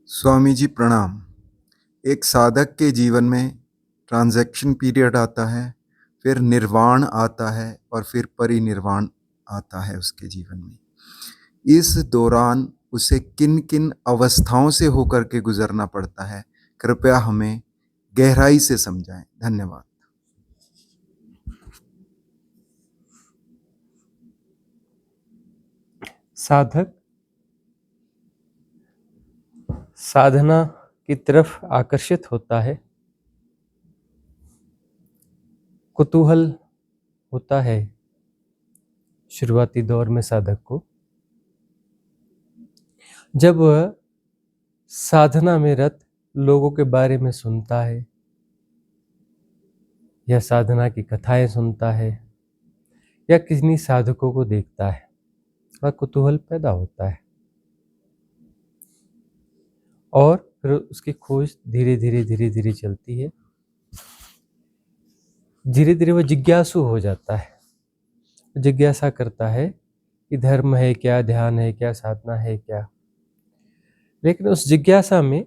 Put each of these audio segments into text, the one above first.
स्वामी जी प्रणाम। एक साधक के जीवन में ट्रांज़ैक्शन पीरियड आता है, फिर निर्वाण आता है और फिर परिनिर्वाण आता है उसके जीवन में। इस दौरान उसे किन-किन अवस्थाओं से होकर के गुज़रना पड़ता है, कृपया हमें गहराई से समझाएँ। धन्यवाद। साधक साधना की तरफ आकर्षित होता है, कुतूहल होता है शुरुआती दौर में साधक को। जब वह साधना में रत लोगों के बारे में सुनता है या साधना की कथाएं सुनता है या किन्हीं साधकों को देखता है, थोड़ा कुतूहल पैदा होता है और फिर उसकी खोज धीरे धीरे चलती है। धीरे धीरे वह जिज्ञासु हो जाता है, जिज्ञासा करता है कि धर्म है क्या, ध्यान है क्या, साधना है क्या। लेकिन उस जिज्ञासा में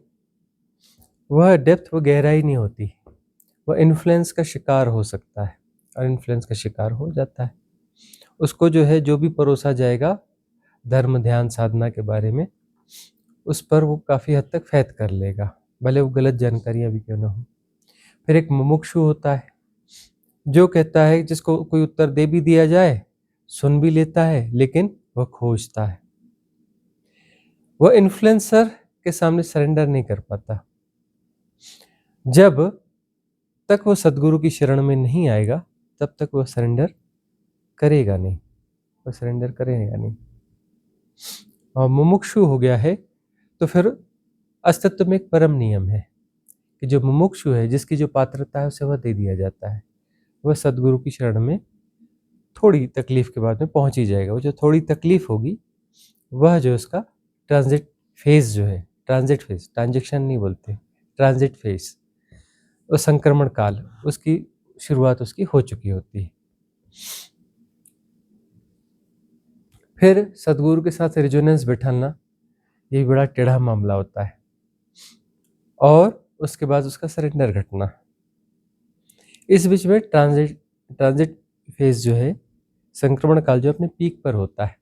वह डेप्थ, वह गहराई नहीं होती। वह इन्फ्लुएंस का शिकार हो सकता है और इन्फ्लुएंस का शिकार हो जाता है। उसको जो भी परोसा जाएगा धर्म, ध्यान, साधना के बारे में, उस पर वो काफ़ी हद तक फैथ कर लेगा, भले वो गलत जानकारियाँ भी क्यों ना हो। फिर एक मुमुक्षु होता है जो कहता है, जिसको कोई उत्तर दे भी दिया जाए, सुन भी लेता है, लेकिन वह खोजता है। वह इन्फ्लुएंसर के सामने सरेंडर नहीं कर पाता। जब तक वह सदगुरु की शरण में नहीं आएगा तब तक वह सरेंडर करेगा नहीं, वह सरेंडर करेगा नहीं। और मुमुक्षु हो गया है तो फिर अस्तित्व में एक परम नियम है कि जो मुमुक्षु है, जिसकी जो पात्रता है, उसे वह दे दिया जाता है। वह सदगुरु की शरण में थोड़ी तकलीफ के बाद में पहुंच ही जाएगा। वो जो थोड़ी तकलीफ होगी वह जो उसका ट्रांजिट फेज जो है, ट्रांजिट फेज, ट्रांजेक्शन नहीं बोलते, ट्रांजिट फेज, वो संक्रमण काल, उसकी शुरुआत उसकी हो चुकी होती है। फिर सदगुरु के साथ रेजोनेंस बैठाना, ये भी बड़ा टेढ़ा मामला होता है। और उसके बाद उसका सरेंडर घटना। इस बीच में ट्रांजिट फेज जो है, संक्रमण काल, जो अपने पीक पर होता है,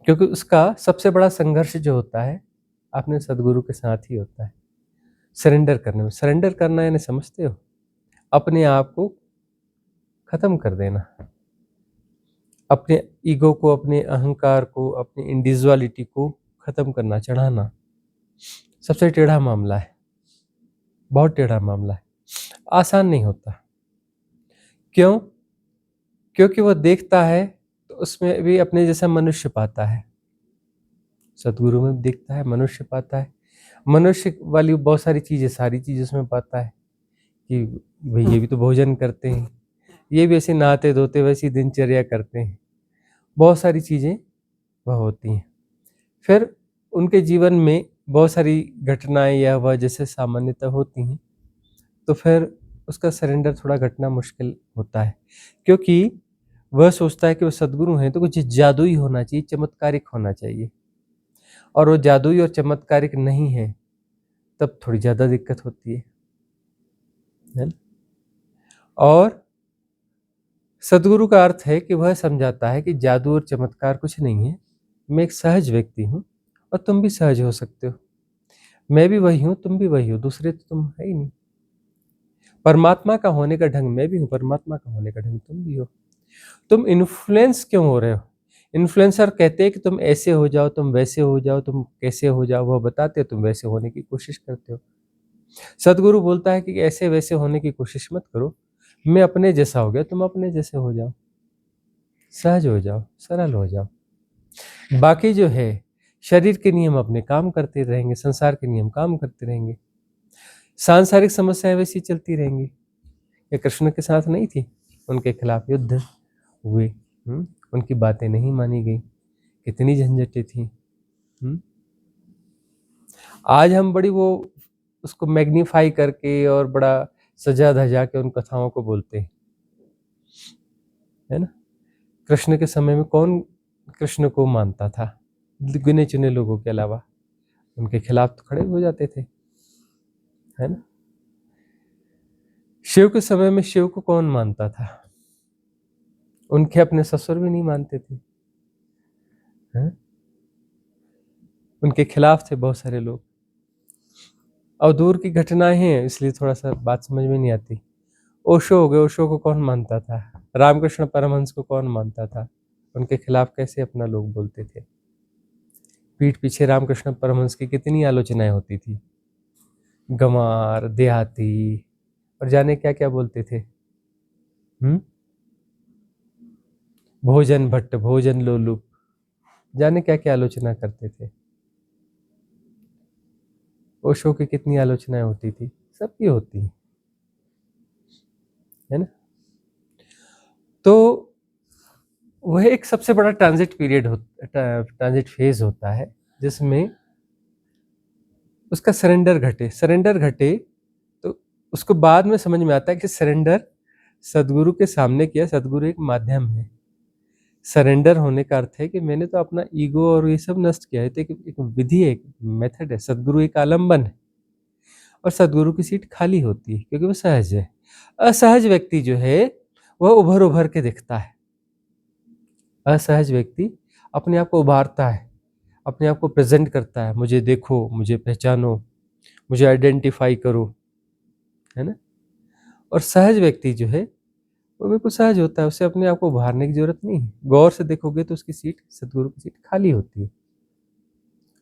क्योंकि उसका सबसे बड़ा संघर्ष जो होता है अपने सदगुरु के साथ ही होता है, सरेंडर करने में। सरेंडर करना यानी, समझते हो, अपने आप को खत्म कर देना, अपने ईगो को, अपने अहंकार को, अपनी इंडिविजुअलिटी को खत्म करना, चढ़ाना, सबसे टेढ़ा मामला है, बहुत टेढ़ा मामला है, आसान नहीं होता। क्यों? क्योंकि वह देखता है तो उसमें भी अपने जैसा मनुष्य पाता है। सदगुरु में भी देखता है, मनुष्य पाता है, मनुष्य वाली बहुत सारी चीजें, सारी चीजें उसमें पाता है कि भाई ये भी तो भोजन करते हैं, ये भी ऐसे नहाते धोते वैसी दिनचर्या करते हैं, बहुत सारी चीजें वह होती हैं। फिर उनके जीवन में बहुत सारी घटनाएं या वह जैसे सामान्यतः होती हैं, तो फिर उसका सरेंडर थोड़ा घटना मुश्किल होता है, क्योंकि वह सोचता है कि वह सदगुरु हैं तो कुछ जादुई होना चाहिए, चमत्कारिक होना चाहिए, और वो जादुई और चमत्कारिक नहीं है, तब थोड़ी ज़्यादा दिक्कत होती है ना। और सदगुरु का अर्थ है कि वह समझाता है कि जादू और चमत्कार कुछ नहीं है, मैं एक सहज व्यक्ति हूँ और तुम भी सहज हो सकते हो, मैं भी वही हूँ, तुम भी वही हो, दूसरे तो तुम है ही नहीं। परमात्मा का होने का ढंग मैं भी हूँ, परमात्मा का होने का ढंग तुम भी हो। तुम इन्फ्लुएंस क्यों हो रहे हो? इन्फ्लुएंसर कहते हैं कि तुम ऐसे हो जाओ, तुम वैसे हो जाओ, तुम कैसे हो जाओ, वह बताते हो, तुम वैसे होने की कोशिश करते हो। सदगुरु बोलता है कि ऐसे वैसे होने की कोशिश मत करो, मैं अपने जैसा हो गया, तुम अपने जैसे हो जाओ, सहज हो जाओ, सरल हो जाओ। बाकी जो है, शरीर के नियम अपने काम करते रहेंगे, संसार के नियम काम करते रहेंगे, सांसारिक समस्याएं वैसी चलती रहेंगी। ये कृष्ण के साथ नहीं थी, उनके खिलाफ युद्ध हुए, उनकी बातें नहीं मानी गई, कितनी झंझटें थी। आज हम बड़ी वो उसको मैग्नीफाई करके और बड़ा सजा धजा के उन कथाओं को बोलते हैं, है ना। कृष्ण के समय में कौन कृष्ण को मानता था? गिने चुने लोगों के अलावा। उनके खिलाफ तो खड़े हो जाते थे, है ना। शिव के समय में शिव को कौन मानता था? उनके अपने ससुर भी नहीं मानते थे, हैं? उनके खिलाफ थे बहुत सारे लोग। और दूर की घटनाएं हैं, इसलिए थोड़ा सा बात समझ में नहीं आती। ओशो हो गए, ओशो को कौन मानता था? रामकृष्ण परमहंस को कौन मानता था? उनके खिलाफ कैसे अपना लोग बोलते थे? पीठ पीछे रामकृष्ण परमहंस की कितनी आलोचनाएं होती थी, गंवार, देहाती और जाने क्या क्या बोलते थे। भोजन भट्ट, भोजन लोलुप, जाने क्या क्या आलोचना करते थे। ओशो की कितनी आलोचनाएं होती थी, सबकी होती है ना। तो वह एक सबसे बड़ा ट्रांजिट पीरियड ट्रांजिट फेज होता है, जिसमें उसका सरेंडर घटे तो उसको बाद में समझ में आता है कि सरेंडर सदगुरु के सामने किया। सदगुरु एक माध्यम है। सरेंडर होने का अर्थ है कि मैंने तो अपना ईगो और ये सब नष्ट किया है, तो एक विधि है, एक मेथड है। सदगुरु एक आलम्बन है और सदगुरु की सीट खाली होती है क्योंकि वो सहज है। असहज व्यक्ति जो है वह उभर उभर के दिखता है। असहज व्यक्ति अपने आप को उभारता है, अपने आप को प्रेजेंट करता है, मुझे देखो, मुझे पहचानो, मुझे आइडेंटिफाई करो, है ना। और सहज व्यक्ति जो है वो बिल्कुल सहज होता है, उसे अपने आप को उभारने की जरूरत नहीं है। गौर से देखोगे तो उसकी सीट, सदगुरु की सीट खाली होती है,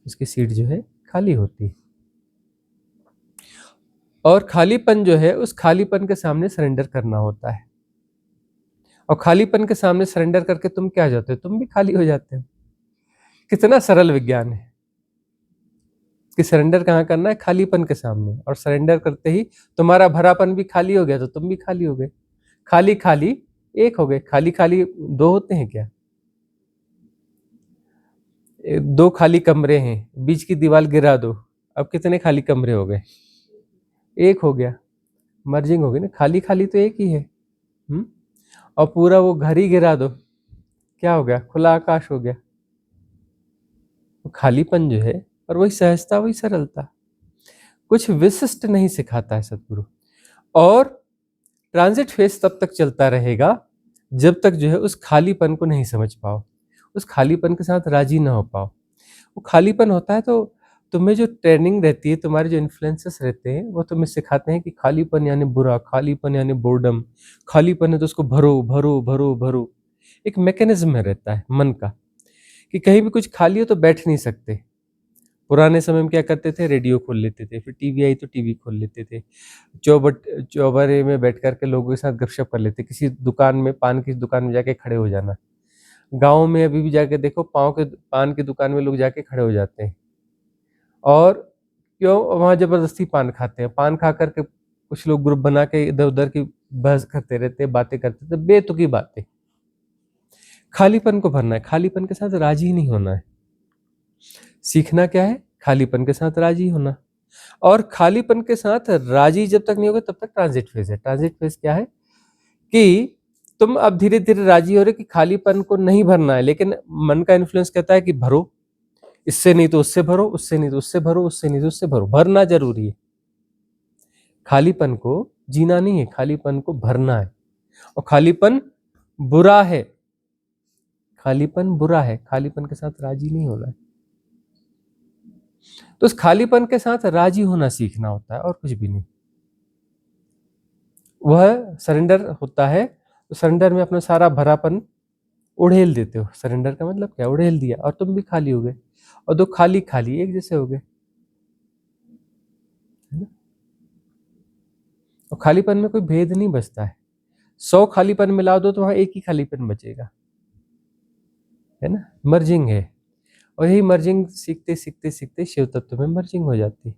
उसकी सीट जो है खाली होती है। और खालीपन जो है, उस खालीपन के सामने सरेंडर करना होता है। और खालीपन के सामने सरेंडर करके तुम क्या हो जाते हो? तुम भी खाली हो जाते हो। कितना सरल विज्ञान है कि सरेंडर कहाँ करना है? खालीपन के सामने। और सरेंडर करते ही तुम्हारा भरापन भी खाली हो गया तो तुम भी खाली हो गए। खाली खाली एक हो गए। खाली खाली दो होते हैं क्या? दो खाली कमरे हैं, बीच की दीवार गिरा दो, अब कितने खाली कमरे हो गए? एक हो गया। मर्जिंग हो गई ना। खाली खाली तो एक ही है। और पूरा वो घर ही गिरा दो, क्या हो गया? खुला आकाश हो गया। तो खालीपन जो है, और वही सहजता, वही सरलता, कुछ विशिष्ट नहीं सिखाता है सदगुरु। और ट्रांजिट फेज तब तक चलता रहेगा जब तक जो है उस खालीपन को नहीं समझ पाओ, उस खालीपन के साथ राजी ना हो पाओ। वो खालीपन होता है तो तुम्हें जो ट्रेनिंग रहती है, तुम्हारे जो इन्फ्लुएंसेस रहते हैं, वो तुम्हें सिखाते हैं कि खालीपन यानी बुरा, खालीपन यानी बोर्डम, खालीपन है तो उसको भरो भरो भरो भरो। एक मैकेनिज्म में रहता है मन का कि कहीं भी कुछ खाली हो तो बैठ नहीं सकते। पुराने समय में क्या करते थे? रेडियो खोल लेते थे, फिर टीवी आई तो टीवी खोल लेते थे, चौबारे में बैठ करके लोगों के साथ गपशप कर लेते, किसी दुकान में, पान की दुकान में जाके खड़े हो जाना। गाँव में अभी भी जाके देखो, पान की दुकान में लोग जाके खड़े हो जाते हैं। और क्यों? वहाँ जबरदस्ती पान खाते हैं। पान खा करके कुछ लोग ग्रुप बना के इधर उधर की बहस करते रहते, बातें करते थे, बेतुकी बातें। खालीपन को भरना है, खालीपन के साथ राजी नहीं होना है। सीखना क्या है? खालीपन के साथ राजी होना। और खालीपन के साथ राजी जब तक नहीं होगा तब तक ट्रांजिट फेज है। ट्रांजिट फेज क्या है कि तुम अब धीरे धीरे राजी हो रहे कि खालीपन को नहीं भरना है, लेकिन मन का इन्फ्लुएंस कहता है कि भरो, इससे नहीं तो उससे भरो, उससे नहीं तो उससे भरो, उससे नहीं तो उससे भरो। भरना जरूरी है। खालीपन को जीना नहीं है, खालीपन को भरना है। और खालीपन बुरा है, खालीपन बुरा है, खालीपन के साथ राजी नहीं होना है। तो उस खालीपन के साथ राजी होना सीखना होता है, और कुछ भी नहीं। वह सरेंडर होता है। तो सरेंडर में अपना सारा भरापन उड़ेल देते हो। सरेंडर का मतलब क्या? उड़ेल दिया, और तुम भी खाली हो गए, और दो खाली खाली एक जैसे हो गए, है ना। और खालीपन में कोई भेद नहीं बचता है। 100 खालीपन मिला दो तो वहां एक ही खालीपन बचेगा, है ना। मर्जिंग है। और यही मर्जिंग सीखते सीखते सीखते शिव तत्व में मर्जिंग हो जाती है।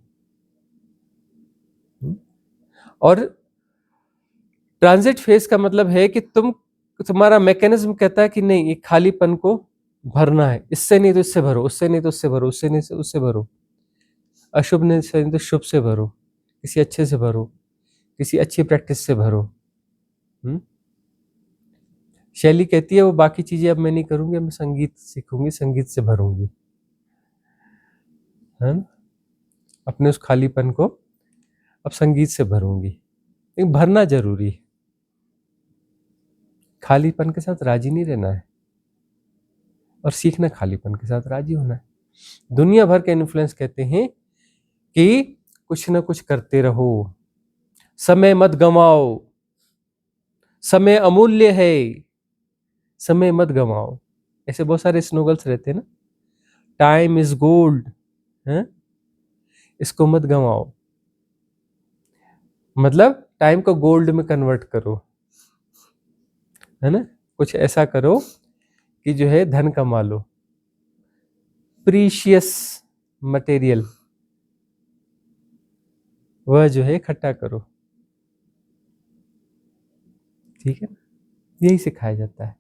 और ट्रांजिट फेज का मतलब है कि तुम्हारा मैकेनिज्म कहता है कि नहीं, ये खालीपन को भरना है, इससे नहीं तो इससे भरो, उससे नहीं तो उससे भरो, उससे नहीं तो उससे भरो, अशुभ नहीं तो शुभ से भरो, किसी अच्छे से भरो, किसी अच्छी प्रैक्टिस से भरो। शैली कहती है वो बाकी चीजें अब मैं नहीं करूंगी, मैं संगीत सीखूंगी, संगीत से भरूंगी, है ना। अपने उस खालीपन को अब संगीत से भरूंगी। लेकिन भरना जरूरी है, खालीपन के साथ राजी नहीं रहना है, और सीखना खालीपन के साथ राजी होना है। दुनिया भर के इन्फ्लुएंस कहते हैं कि कुछ ना कुछ करते रहो, समय मत गंवाओ, समय अमूल्य है, समय मत गंवाओ। ऐसे बहुत सारे स्लोगन्स रहते हैं ना, टाइम इज गोल्ड, है, इसको मत गंवाओ। मतलब टाइम को गोल्ड में कन्वर्ट करो, है ना, कुछ ऐसा करो कि जो है धन कमा लो, प्रीशियस मटेरियल वह जो है इकट्ठा करो, ठीक है ना, यही सिखाया जाता है।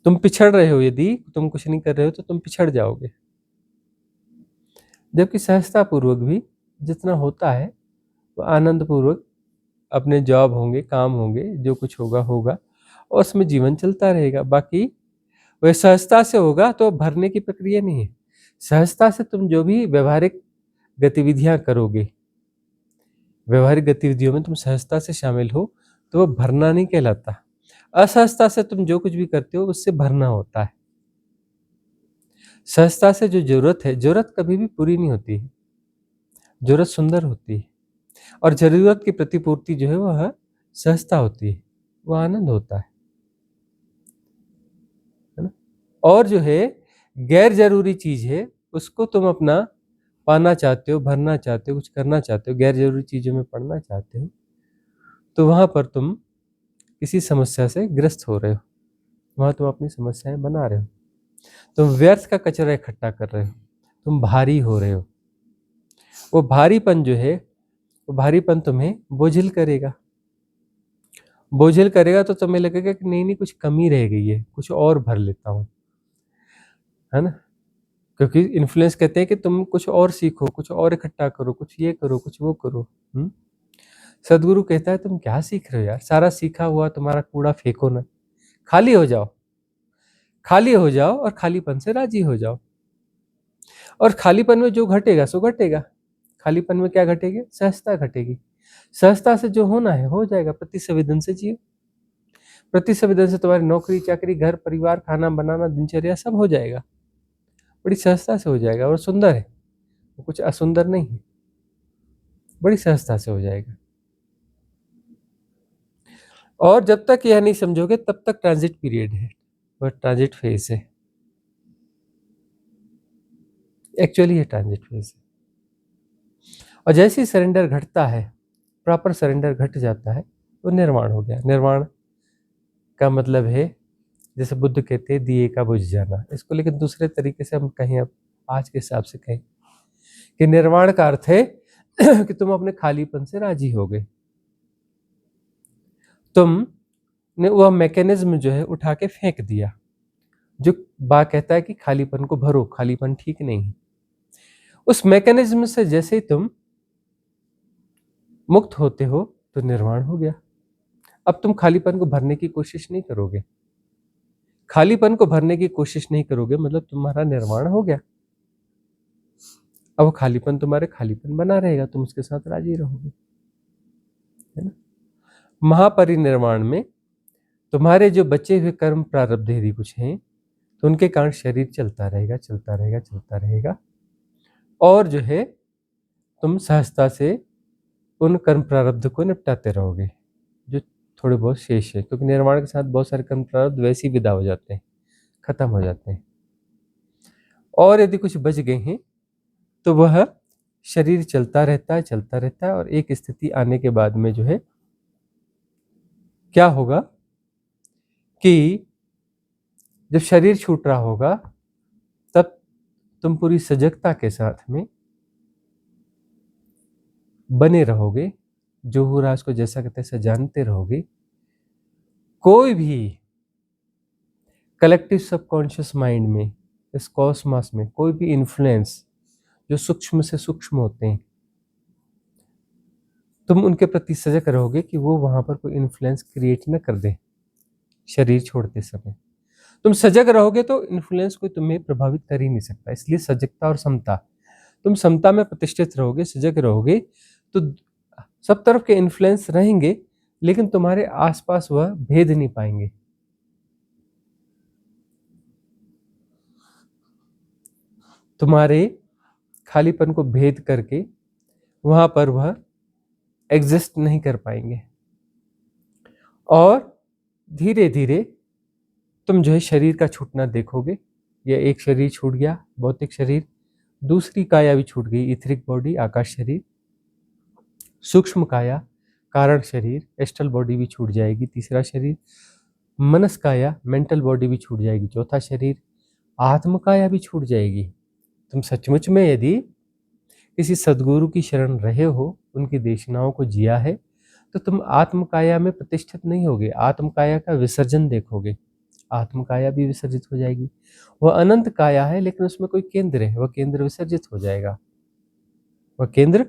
तुम पिछड़ रहे हो, यदि तुम कुछ नहीं कर रहे हो तो तुम पिछड़ जाओगे। जबकि सहजता पूर्वक भी जितना होता है वो आनंद पूर्वक अपने जॉब होंगे, काम होंगे, जो कुछ होगा होगा, और उसमें जीवन चलता रहेगा। बाकी वह सहजता से होगा तो भरने की प्रक्रिया नहीं है। सहजता से तुम जो भी व्यवहारिक गतिविधियां करोगे, व्यवहारिक गतिविधियों में तुम सहजता से शामिल हो तो वो भरना नहीं कहलाता। असहजता से तुम जो कुछ भी करते हो उससे भरना होता है। सहजता से जो जरूरत है, जरूरत कभी भी पूरी नहीं होती है, जरूरत सुंदर होती है, और जरूरत की प्रतिपूर्ति जो है वह सहजता होती है, वो आनंद होता है ना। और जो है गैर जरूरी चीज है उसको तुम अपना पाना चाहते हो, भरना चाहते हो, कुछ करना चाहते हो, गैर जरूरी चीजों में पड़ना चाहते हो, तो वहां पर तुम किसी समस्या से ग्रस्त हो रहे हो, वहां तुम अपनी समस्याएं बना रहे हो, तुम व्यर्थ का कचरा इकट्ठा कर रहे हो, तुम भारी हो रहे हो। वो भारीपन जो है, वो भारीपन तुम्हें बोझिल करेगा, बोझिल करेगा तो तुम्हें लगेगा कि नहीं नहीं कुछ कमी रह गई है, कुछ और भर लेता हूँ, है ना। क्योंकि इन्फ्लुएंस कहते हैं कि तुम कुछ और सीखो, कुछ और इकट्ठा करो, कुछ ये करो, कुछ वो करो। सदगुरु कहता है तुम क्या सीख रहे हो यार, सारा सीखा हुआ तुम्हारा कूड़ा फेंको ना, खाली हो जाओ, खाली हो जाओ और खालीपन से राजी हो जाओ। और खालीपन में जो घटेगा सो घटेगा। खालीपन में क्या घटेगी? सहजता घटेगी। सहजता से जो होना है हो जाएगा। प्रति संवेदन से जियो, प्रति संवेदन से तुम्हारी नौकरी चाकरी, घर परिवार, खाना बनाना, दिनचर्या सब हो जाएगा, बड़ी सहजता से हो जाएगा। और सुंदर है वो, कुछ असुंदर नहीं है, बड़ी सहजता से हो जाएगा। और जब तक यह नहीं समझोगे तब तक ट्रांजिट पीरियड है, वह ट्रांजिट फेज है, एक्चुअली ये ट्रांजिट फेज है। और जैसे ही सरेंडर घटता है, प्रॉपर सरेंडर घट जाता है, वो निर्वाण हो गया। निर्वाण का मतलब है, जैसे बुद्ध कहते हैं, दिए का बुझ जाना। इसको लेकिन दूसरे तरीके से हम कहें, अब आज के हिसाब से कहें कि निर्वाण का अर्थ है कि तुम अपने खालीपन से राजी हो गए, तुमने वह मैकेनिज्म जो है उठा के फेंक दिया जो बा कहता है कि खालीपन को भरो, खालीपन ठीक नहीं है। उस मैकेनिज्म से जैसे ही तुम मुक्त होते हो तो निर्वाण हो गया। अब तुम खालीपन को भरने की कोशिश नहीं करोगे, खालीपन को भरने की कोशिश नहीं करोगे, मतलब तुम्हारा निर्वाण हो गया। अब वो खालीपन तुम्हारे खालीपन बना रहेगा, तुम उसके साथ राजी रहोगे, है ना। महापरिनिर्वाण में तुम्हारे जो बचे हुए कर्म प्रारब्ध यदि कुछ हैं तो उनके कारण शरीर चलता रहेगा, चलता रहेगा, चलता रहेगा। और जो है तुम सहजता से उन कर्म प्रारब्ध को निपटाते रहोगे जो थोड़े बहुत शेष है, क्योंकि निर्वाण के साथ बहुत सारे कर्म प्रारब्ध वैसे ही विदा हो जाते हैं, खत्म हो जाते हैं। और यदि कुछ बच गए हैं तो वह शरीर चलता रहता है, चलता रहता है। और एक स्थिति आने के बाद में जो है क्या होगा कि जब शरीर छूट रहा होगा तब तुम पूरी सजगता के साथ में बने रहोगे, जो हो रहा उसको जैसा कहते हैं जानते रहोगे। कोई भी कलेक्टिव सबकॉन्शियस माइंड में, इस कॉस्मॉस में कोई भी इन्फ्लुएंस जो सूक्ष्म से सूक्ष्म होते हैं, तुम उनके प्रति सजग रहोगे कि वो वहां पर कोई इन्फ्लुएंस क्रिएट न कर दे शरीर छोड़ते समय। तुम सजग रहोगे तो इन्फ्लुएंस कोई तुम्हें प्रभावित कर ही नहीं सकता। इसलिए सजगता और समता तुम समता में प्रतिष्ठित रहोगे, सजग रहोगे, तो सब तरफ के इन्फ्लुएंस रहेंगे, लेकिन तुम्हारे आसपास वह भेद नहीं पाएंगे। तुम्हारे खालीपन को भेद करके वहां पर वह एग्जिस्ट नहीं कर पाएंगे। और धीरे धीरे तुम जो है शरीर का छूटना देखोगे। यह एक शरीर छूट गया, भौतिक शरीर, दूसरी काया भी छूट गई, इथरिक बॉडी, आकाश शरीर, सूक्ष्म काया, कारण शरीर, एस्ट्रल बॉडी भी छूट जाएगी, तीसरा शरीर, मनस काया, मेंटल बॉडी भी छूट जाएगी, चौथा शरीर, आत्म काया भी छूट जाएगी। तुम सचमुच में यदि किसी सदगुरु की शरण रहे हो, उनकी देशनाओं को जिया है, तो तुम आत्म काया में प्रतिष्ठित नहीं होगे, आत्म काया का विसर्जन देखोगे, आत्म काया भी विसर्जित हो जाएगी। वह अनंत काया है, लेकिन उसमें कोई केंद्र है, वह केंद्र विसर्जित हो जाएगा, वह केंद्र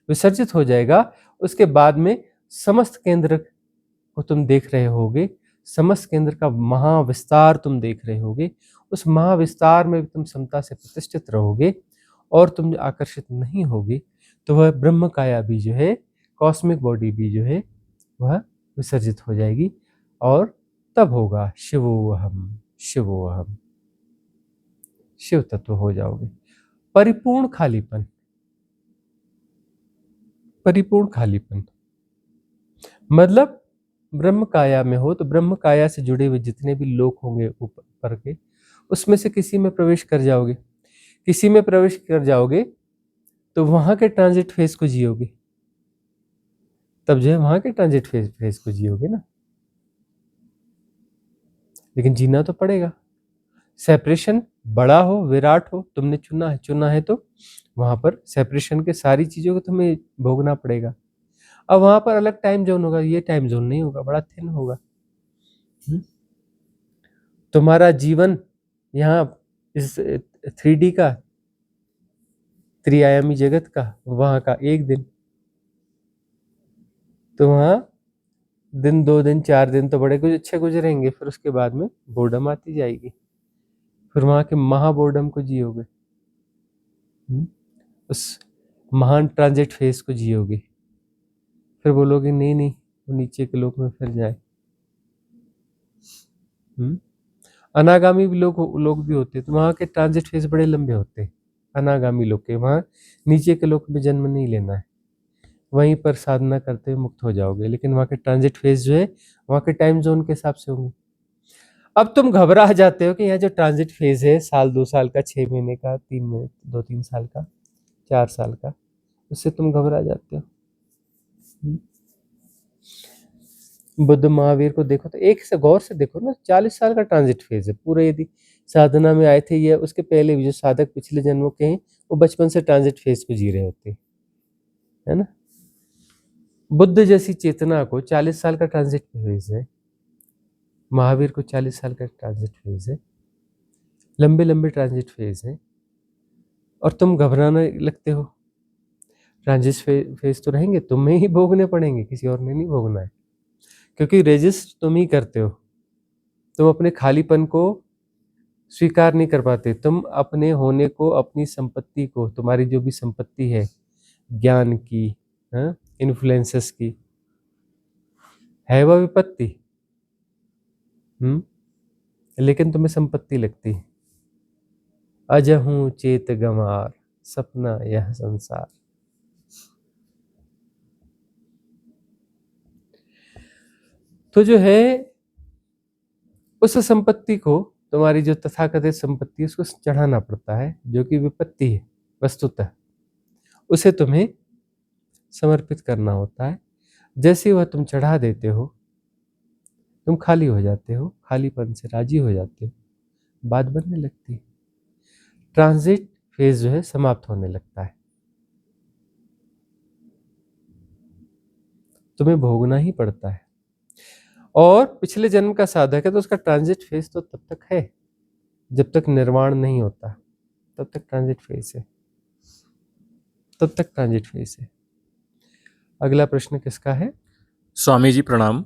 विसर्जित हो जाएगा। उसके बाद में समस्त केंद्र को तुम देख रहे होगे, समस्त केंद्र का महाविस्तार तुम देख रहे होगे। उस महाविस्तार में तुम समता से प्रतिष्ठित रहोगे और तुम आकर्षित नहीं होगे, तो वह ब्रह्म काया भी जो है, कॉस्मिक बॉडी भी जो है, वह विसर्जित हो जाएगी। और तब होगा शिवोहम, शिवोहम, शिव तत्व हो जाओगे। परिपूर्ण खालीपन, परिपूर्ण खालीपन मतलब ब्रह्म काया में हो तो ब्रह्म काया से जुड़े हुए जितने भी लोग होंगे ऊपर के, उसमें से किसी में प्रवेश कर जाओगे। किसी में प्रवेश कर जाओगे तो वहां के ट्रांजिट फेज को जियोगे, तब जो है वहां के ट्रांजिट फेज को जियोगे ना, लेकिन जीना तो पड़ेगा। सेपरेशन बड़ा हो, विराट हो, तुमने चुना है तो वहां पर सेपरेशन के सारी चीजों को तुम्हें भोगना पड़ेगा। अब वहां पर अलग टाइम जोन होगा, ये टाइम जोन नहीं होगा, बड़ा थिन होगा। तुम्हारा जीवन यहाँ इस 3D का, त्रिआयामी जगत का, वहां का एक दिन, तो वहां दिन, 2 दिन, 4 दिन तो बड़े कुछ अच्छे गुजरेंगे, फिर उसके बाद में बोर्डम आती जाएगी, फिर वहां के महाबोर्डम को जियोगे, उस महान ट्रांजिट फेज को जियोगे, फिर बोलोगे नहीं नहीं वो नीचे के लोक में फिर जाए। अनागामी भी लोग भी होते हैं, तो वहां के ट्रांजिट फेज बड़े लंबे होते हैं अनागामी लोग के। वहां नीचे के लोक में जन्म नहीं लेना है, वहीं पर साधना करते हुए मुक्त हो जाओगे, लेकिन वहां के ट्रांजिट फेज जो है वहां के टाइम जोन के हिसाब से होंगे। अब तुम घबरा जाते हो कि यहाँ जो ट्रांजिट फेज है, साल 2 साल का, 6 महीने का, 3 महीने, 2-3 साल का, 4 साल का, उससे तुम घबरा जाते हो। बुद्ध महावीर को देखो तो एक से गौर से देखो ना, 40 साल का ट्रांजिट फेज है पूरे। यदि साधना में आए थे, ये उसके पहले भी जो साधक पिछले जन्मों के हैं, वो बचपन से ट्रांजिट फेज को जी रहे होते हैं, है ना। बुद्ध जैसी चेतना को 40 साल का ट्रांजिट फेज है, महावीर को 40 साल का ट्रांजिट फेज है, लंबे लंबे ट्रांजिट फेज है, और तुम घबराने लगते हो। ट्रांजिट फेज तो रहेंगे, तुम्हें ही भोगने पड़ेंगे, किसी और ने नहीं भोगना है, क्योंकि रेजिस्ट तुम ही करते हो। तुम अपने खालीपन को स्वीकार नहीं कर पाते, तुम अपने होने को, अपनी संपत्ति को, तुम्हारी जो भी संपत्ति है, ज्ञान की, इन्फ्लुएंसेस की, है वह विपत्ति, लेकिन तुम्हें संपत्ति लगती है। अजहूं चेत गंवार, सपना यह संसार। तो जो है उस संपत्ति को, तुम्हारी जो तथाकथित संपत्ति है, उसको चढ़ाना पड़ता है, जो कि विपत्ति है वस्तुतः, उसे तुम्हें समर्पित करना होता है। जैसे वह तुम चढ़ा देते हो, तुम खाली हो जाते हो, खालीपन से राजी हो जाते हो, बात बनने लगती है, ट्रांजिट फेज जो है समाप्त होने लगता है, तुम्हें भोगना ही पड़ता है। और पिछले जन्म का साधक है तो उसका ट्रांजिट फेज तो तब तक है, जब तक निर्वाण नहीं होता, तब तक ट्रांजिट फेज है, तब तक ट्रांजिट फेज है। अगला प्रश्न किसका है? स्वामी जी प्रणाम।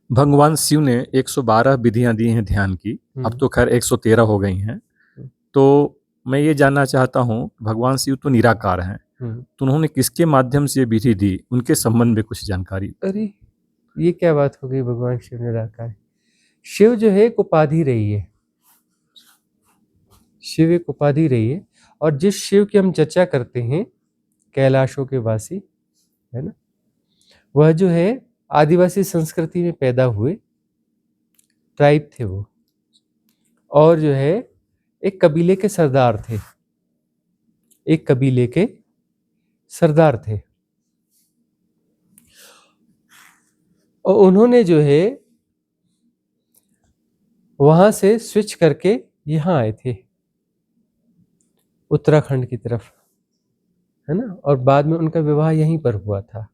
भगवान शिव ने 112 विधियां दी हैं ध्यान की, अब तो खैर 113 हो गई हैं। तो मैं ये जानना चाहता हूँ, भगवान शिव तो निराकार हैं, तो उन्होंने किसके माध्यम से ये विधि दी, उनके संबंध में कुछ जानकारी। अरे ये क्या बात हो गई, भगवान शिव निराकार। शिव जो है एक उपाधि रही है, शिव एक उपाधि रही है। और जिस शिव की हम चर्चा करते हैं, कैलाशों के वासी, है ना, वह जो है आदिवासी संस्कृति में पैदा हुए ट्राइब थे वो, और जो है एक कबीले के सरदार थे, एक कबीले के सरदार थे। और उन्होंने जो है वहां से स्विच करके यहाँ आए थे उत्तराखंड की तरफ, है ना, और बाद में उनका विवाह यहीं पर हुआ था।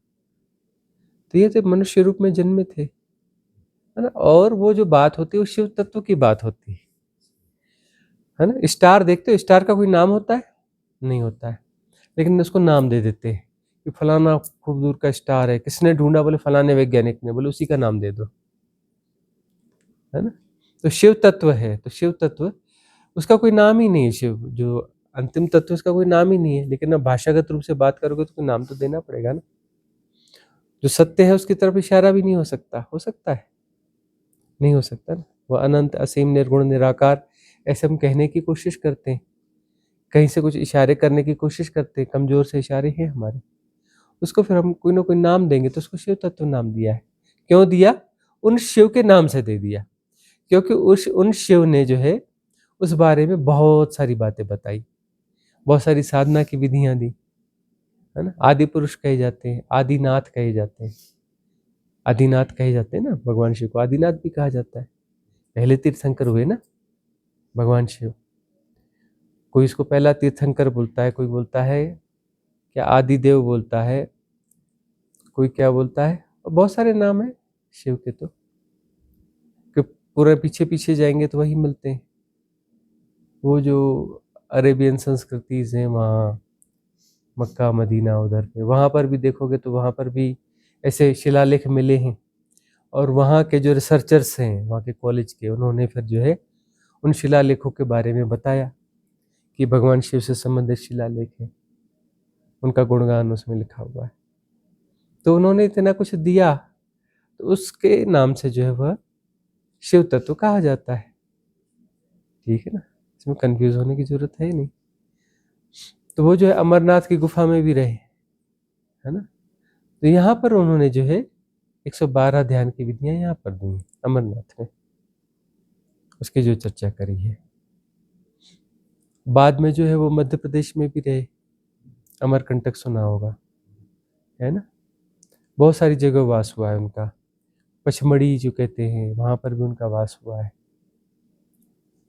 तो ये तो मनुष्य रूप में जन्मे थे, है ना। और वो जो बात होती है वो शिव तत्व की बात होती है ना। स्टार देखते हो, स्टार का कोई नाम होता है? नहीं होता है, लेकिन उसको नाम दे देते हैं कि फलाना खूब दूर का स्टार है, किसने ढूंढा? बोले फलाने वैज्ञानिक ने, बोले उसी का नाम दे दो, है ना। तो शिव तत्व है, तो शिव तत्व उसका कोई नाम ही नहीं है। शिव जो अंतिम तत्व, उसका कोई नाम ही नहीं है। लेकिन अब भाषागत रूप से बात करोगे तो कोई नाम तो देना पड़ेगा ना। जो सत्य है उसकी तरफ इशारा भी नहीं हो सकता? हो सकता है? नहीं हो सकता ना। वह अनंत, असीम, निर्गुण, निराकार, ऐसे हम कहने की कोशिश करते हैं, कहीं से कुछ इशारे करने की कोशिश करते हैं, कमजोर से इशारे हैं हमारे, उसको फिर हम कोई ना कोई नाम देंगे। तो उसको शिव तत्व नाम दिया है। क्यों दिया? उन शिव के नाम से दे दिया, क्योंकि उन शिव ने जो है उस बारे में बहुत सारी बातें बताई, बहुत सारी साधना की विधियां दी, है ना। आदि पुरुष कहे जाते हैं, आदिनाथ कहे जाते हैं, आदिनाथ कहे जाते हैं ना। भगवान शिव को आदिनाथ भी कहा जाता है। पहले तीर्थंकर हुए ना भगवान शिव। कोई इसको पहला तीर्थंकर बोलता है, कोई बोलता है क्या आदिदेव बोलता है, कोई क्या बोलता है, और बहुत सारे नाम है शिव के। तो कि पूरे पीछे पीछे जाएंगे तो वही मिलते हैं। वो जो अरेबियन संस्कृतिज हैं वहाँ, मक्का मदीना उधर पे, वहाँ पर भी देखोगे तो वहाँ पर भी ऐसे शिलालेख मिले हैं। और वहाँ के जो रिसर्चर्स हैं वहाँ के कॉलेज के, उन्होंने फिर जो है उन शिलालेखों के बारे में बताया कि भगवान शिव से संबंधित शिलालेख है, उनका गुणगान उसमें लिखा हुआ है। तो उन्होंने इतना कुछ दिया, तो उसके नाम से जो है वह शिव तत्व कहा जाता है। ठीक है ना, इसमें कंफ्यूज होने की जरूरत है नहीं। तो वो जो है अमरनाथ की गुफा में भी रहे, है ना। तो यहाँ पर उन्होंने जो है 112 ध्यान की विधियां यहाँ पर दी हैं अमरनाथ में, उसकी जो चर्चा करी है। बाद में जो है वो मध्य प्रदेश में भी रहे, अमरकंटक सुना होगा, है ना। बहुत सारी जगह वास हुआ है उनका। पचमढ़ी जो कहते हैं वहाँ पर भी उनका वास हुआ है।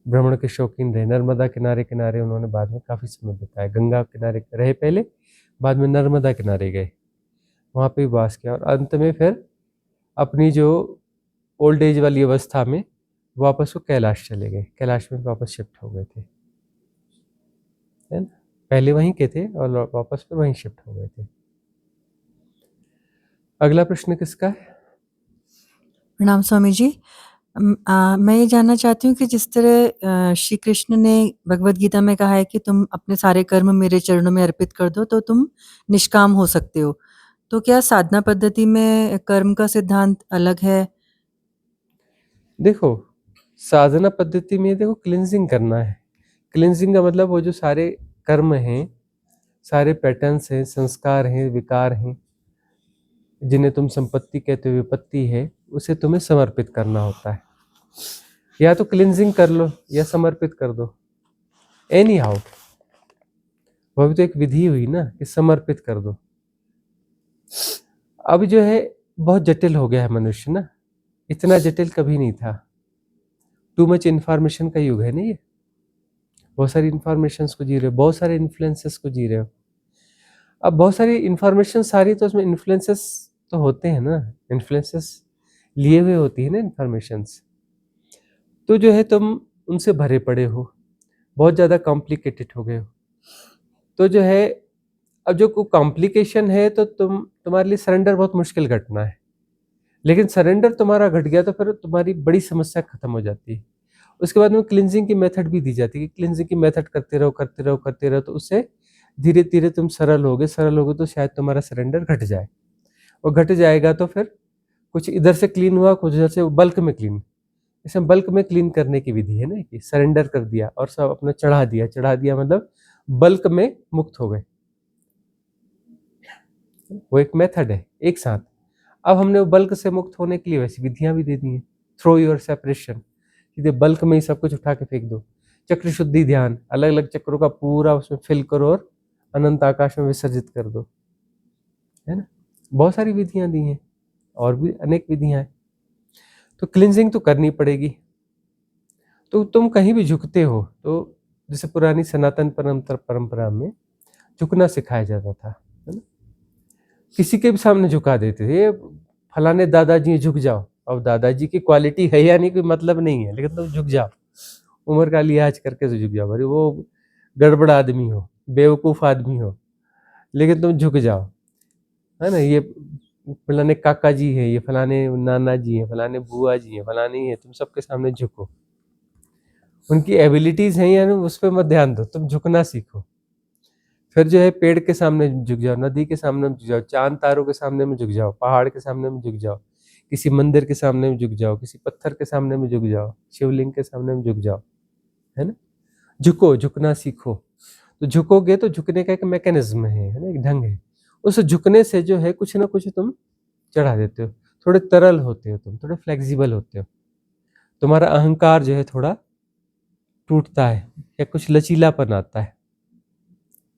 भ्रमण के शौकीन रहे, नर्मदा किनारे किनारे उन्होंने बाद में काफ़ी समय बिताया। गंगा किनारे रहे पहले, बाद में नर्मदा किनारे गए, वहाँ पे वास किया, और अंत में फिर अपनी जो ओल्ड एज वाली अवस्था में वापस वो कैलाश चले गए, कैलाश में वापस शिफ्ट हो गए थे, है ना। पहले वहीं के थे और वापस फिर वहीं शिफ्ट हो गए थे। अगला प्रश्न किसका है? प्रणाम स्वामी जी। मैं ये जानना चाहती हूँ कि जिस तरह श्री कृष्ण ने भगवत गीता में कहा है कि तुम अपने सारे कर्म मेरे चरणों में अर्पित कर दो तो तुम निष्काम हो सकते हो, तो क्या साधना पद्धति में कर्म का सिद्धांत अलग है? देखो, साधना पद्धति में देखो क्लिनजिंग करना है। क्लिनजिंग का मतलब वो जो सारे कर्म हैं, सारे पैटर्न्स हैं, संस्कार हैं, विकार हैं, जिन्हें तुम संपत्ति कहते हो, विपत्ति है, उसे तुम्हें समर्पित करना होता है। या तो क्लिनजिंग कर लो या समर्पित कर दो, एनी हाउ। वह भी तो एक विधि हुई ना कि समर्पित कर दो। अब जो है बहुत जटिल हो गया है मनुष्य ना, इतना जटिल कभी नहीं था। टू मच इन्फॉर्मेशन का युग है ना ये। बहुत सारी इन्फॉर्मेशन को जी रहे हो, बहुत सारे इन्फ्लुएंसेस को जी रहे हो। अब बहुत सारी इन्फॉर्मेशन सारी, तो उसमें इन्फ्लुएंसेस तो होते हैं ना, इन्फ्लुएंसेस लिए हुए होती है ना इन्फॉर्मेशंस। तो जो है तुम उनसे भरे पड़े हो, बहुत ज़्यादा कॉम्प्लिकेटेड हो गए हो। तो जो है अब जो कॉम्प्लिकेशन है तो तुम्हारे लिए सरेंडर बहुत मुश्किल घटना है। लेकिन सरेंडर तुम्हारा घट गया तो फिर तुम्हारी बड़ी समस्या खत्म हो जाती है। उसके बाद में क्लिनजिंग की मेथड भी दी जाती है कि क्लिनजिंग की मेथड करते रहो करते रहो करते रहो, तो उससे धीरे धीरे तुम सरल होगे तो शायद तुम्हारा सरेंडर घट जाए, और घट जाएगा तो फिर कुछ इधर से क्लीन हुआ, कुछ इधर से बल्क में क्लीन। इसमें बल्क में क्लीन करने की विधि है ना, कि सरेंडर कर दिया और सब अपना चढ़ा दिया मतलब बल्क में मुक्त हो गए। वो एक मेथड है एक साथ। अब हमने वो बल्क से मुक्त होने के लिए वैसी विधियां भी दे दी हैं। थ्रो योर सेपरेशन, सीधे बल्क में ही सब कुछ उठा के फेंक दो। चक्र शुद्धि ध्यान, अलग अलग चक्रों का पूरा उसमें फिल करो और अनंत आकाश में विसर्जित कर दो, है ना। बहुत सारी विधियां दी हैं, और भी अनेक विधियां हैं। तो क्लिनजिंग तो करनी पड़ेगी। तो तुम कहीं भी झुकते हो तो जैसे पुरानी सनातन परंपरा में झुकना सिखाया जाता था, है ना। किसी के भी सामने झुका देते थे, फलाने दादाजी झुक जाओ। अब दादाजी की क्वालिटी है या नहीं कोई मतलब नहीं है, लेकिन तुम झुक जाओ, उम्र का लिहाज करके तो झुक जाओ। भले वो गड़बड़ आदमी हो, बेवकूफ आदमी हो, लेकिन तुम झुक जाओ, है ना। ये फलाने काका जी है, ये फलाने नाना जी है, फलाने बुआ जी है, फलाने ही है, तुम सबके सामने झुको। उनकी एबिलिटीज हैं या नहीं उस पर मत ध्यान दो, तुम झुकना सीखो। फिर जो है पेड़ के सामने झुक जाओ, नदी के सामने झुक जाओ, चांद तारों के सामने में झुक जाओ, पहाड़ के सामने में झुक जाओ, किसी मंदिर के सामने में झुक जाओ, किसी पत्थर के सामने में झुक जाओ, शिवलिंग के सामने में झुक जाओ, है ना। झुको, झुकना सीखो। तो झुकोगे तो झुकने का एक मैकेनिज्म है ना, एक ढंग है। उस झुकने से जो है कुछ ना कुछ तुम चढ़ा देते हो, थोड़े तरल होते हो, तुम थोड़े फ्लेक्सिबल होते हो, तुम्हारा अहंकार जो है थोड़ा टूटता है, या कुछ लचीलापन आता है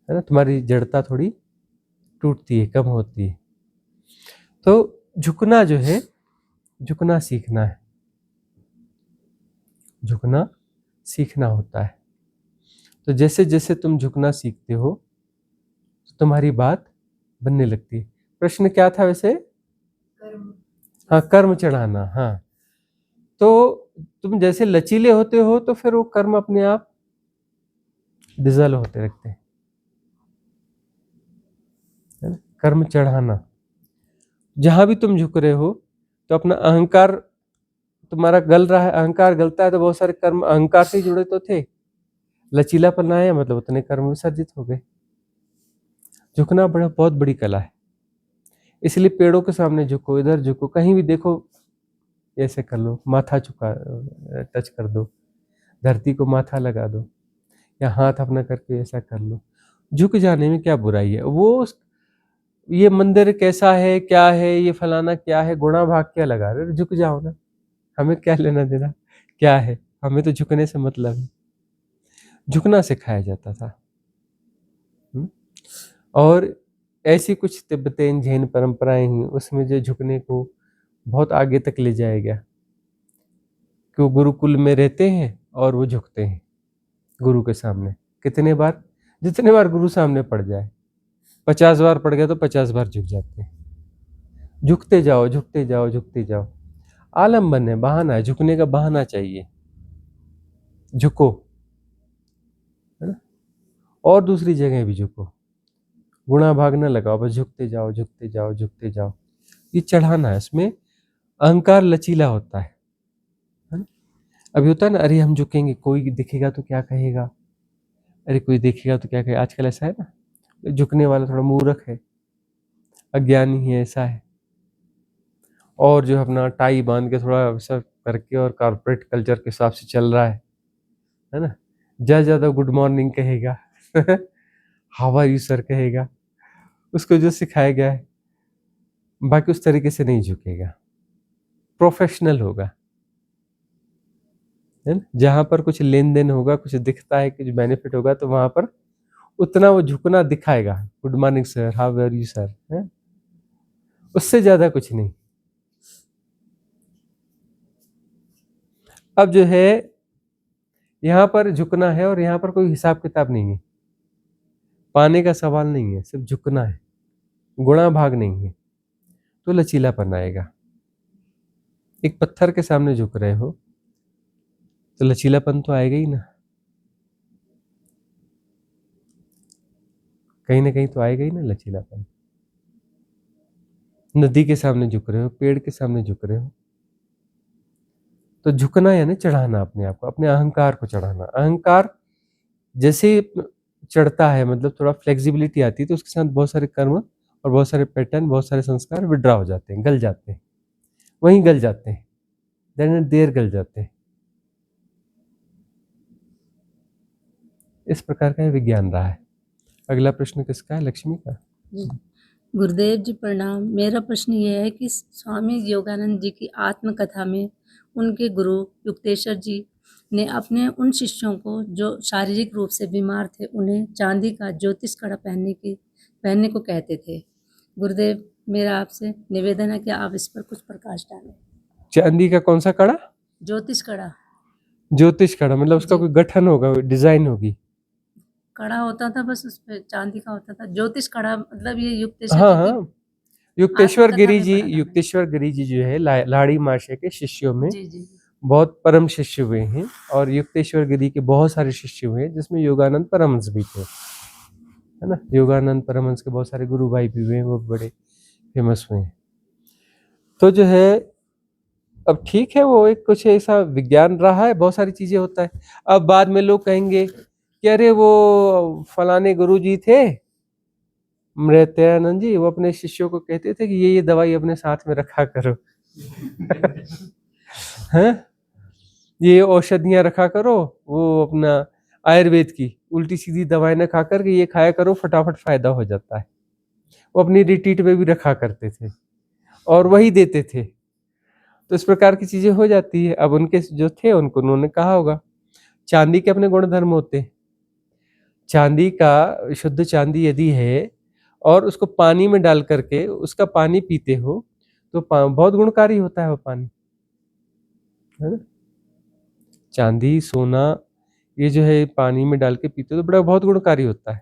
ना, तुम्हारी जड़ता थोड़ी टूटती है, कम होती है। तो झुकना जो है, झुकना सीखना है, झुकना सीखना होता है। तो जैसे जैसे तुम झुकना सीखते हो तो तुम्हारी बात बनने लगती है। प्रश्न क्या था वैसे? हाँ, कर्म चढ़ाना। हाँ, तो तुम जैसे लचीले होते हो तो फिर वो कर्म अपने आप डिजल्व होते रहते हैं, है ना। कर्म चढ़ाना, जहां भी तुम झुक रहे हो तो अपना अहंकार तुम्हारा गल रहा है, अहंकार गलता है तो बहुत सारे कर्म अहंकार से जुड़े तो थे, लचीलापन आया मतलब उतने कर्म विसर्जित हो गए। झुकना बहुत बड़ी कला है। इसलिए पेड़ों के सामने झुको, इधर झुको, कहीं भी देखो ऐसे कर लो, माथा झुका, टच कर दो, धरती को माथा लगा दो, या हाथ अपना करके ऐसा कर लो। झुक जाने में क्या बुराई है? ये मंदिर कैसा है, क्या है, ये फलाना क्या है, गुणा भाग क्या लगा रहे? झुक जाओ ना, हमें क्या लेना देना क्या है, हमें तो झुकने से मतलब है। झुकना सिखाया जाता था। और ऐसी कुछ तिब्बतन जैन परंपराएं हैं उसमें जो झुकने को बहुत आगे तक ले जाया गया, कि वो गुरुकुल में रहते हैं और वो झुकते हैं गुरु के सामने। कितने बार? जितने बार गुरु सामने पड़ जाए, 50 बार पड़ गया तो 50 बार झुक जाते हैं। झुकते जाओ, झुकते जाओ, झुकते जाओ। आलम्बन है, बहाना है, झुकने का बहाना चाहिए, झुको, है ना। और दूसरी जगह भी झुको, गुणा भाग न लगाओ, बस झुकते जाओ, झुकते जाओ, झुकते जाओ। ये चढ़ाना है, इसमें अहंकार लचीला होता है ना। अभी होता है ना, अरे हम झुकेंगे, कोई दिखेगा तो क्या कहेगा, अरे कोई देखेगा तो क्या कहेगा। आजकल ऐसा है ना, झुकने वाला थोड़ा मूर्ख है, अज्ञानी है, ऐसा है। और जो अपना टाई बांध के थोड़ा वैसा करके और कॉर्पोरेट कल्चर के हिसाब से चल रहा है ना, ज्यादा गुड मॉर्निंग कहेगा हाउ आर यू सर कहेगा, उसको जो सिखाया गया है, बाकी उस तरीके से नहीं झुकेगा, प्रोफेशनल होगा, है ना। जहां पर कुछ लेन देन होगा, कुछ दिखता है, कुछ बेनिफिट होगा, तो वहां पर उतना वो झुकना दिखाएगा, good morning sir, how are you sir, है, उससे ज्यादा कुछ नहीं। अब जो है यहाँ पर झुकना है, और यहाँ पर कोई हिसाब किताब नहीं है, पाने का सवाल नहीं है, सिर्फ झुकना है, गुणा भाग नहीं है, तो लचीलापन आएगा। एक पत्थर के सामने झुक रहे हो तो लचीलापन तो आएगा ही ना, कहीं ना कहीं तो आएगा ही ना लचीलापन। नदी के सामने झुक रहे हो, पेड़ के सामने झुक रहे हो, तो झुकना यानी चढ़ाना अपने आप को, अपने अहंकार को चढ़ाना। अहंकार जैसे ही चढ़ता है, मतलब थोड़ा फ्लेक्सिबिलिटी आती है, तो उसके साथ बहुत सारे कर्म और बहुत सारे पैटर्न, बहुत सारे संस्कार विड्रॉ हो जाते हैं, गल जाते हैं, वहीं गल जाते हैं, देन देर गल जाते हैं। इस प्रकार का विज्ञान रहा है। अगला प्रश्न किसका है? लक्ष्मी का। गुरुदेव जी प्रणाम। मेरा प्रश्न ये है कि स्वामी योगानंद जी की आत्मकथा में उनके गुरु युक्तेश्वर जी ने अपने उन शिष्यों को जो शारीरिक रूप से बीमार थे, उन्हें चांदी का ज्योतिष कड़ा पहनने को कहते थे। गुरुदेव, मेरा आपसे निवेदन है कि आप इस पर कुछ प्रकाश डालें। चांदी का कौन सा कड़ा? ज्योतिष कड़ा। ज्योतिष कड़ा मतलब उसका कोई गठन होगा, डिजाइन होगी? कड़ा होता था, बस उस पे चांदी का होता था। ज्योतिष कड़ा मतलब ये युक्तेश्वर हाँ जी की हाँ, युक्तेश्वर आत्मकथा गिरी में जी, पढ़ा था मैंने। युक्तेश्वर गिरी जी जो है लाड़ी माशे के शिष्यों में जी जी बहुत परम शिष्य हुए हैं, और युक्तेश्वर गिरी के बहुत सारे शिष्य हुए हैं, जिसमें योगानंद परमहंस भी थे, है ना। योगानंद परमहंस के बहुत सारे गुरु भाई भी हुए हैं, वो बड़े फेमस हुए हैं। तो जो है अब ठीक है, वो एक कुछ ऐसा विज्ञान रहा है, बहुत सारी चीजें होता है। अब बाद में लोग कहेंगे कि अरे वो फलाने गुरु जी थे मृत्यानंद जी, वो अपने शिष्यों को कहते थे कि ये दवाई अपने साथ में रखा करो हैं, ये औषधियां रखा करो, वो अपना आयुर्वेद की उल्टी सीधी दवाई न खा करके ये खाया करो, फटाफट फायदा हो जाता है। वो अपनी रिट्रीट में भी रखा करते थे और वही देते थे। तो इस प्रकार की चीजें हो जाती है। अब उनके जो थे उनको उन्होंने कहा होगा। चांदी के अपने गुण धर्म होते हैं। चांदी का, शुद्ध चांदी यदि है और उसको पानी में डाल करके उसका पानी पीते हो तो बहुत गुणकारी होता है वो पानी, है ना। चांदी, सोना, ये जो है पानी में डाल के पीते हो तो बड़ा बहुत गुणकारी होता है।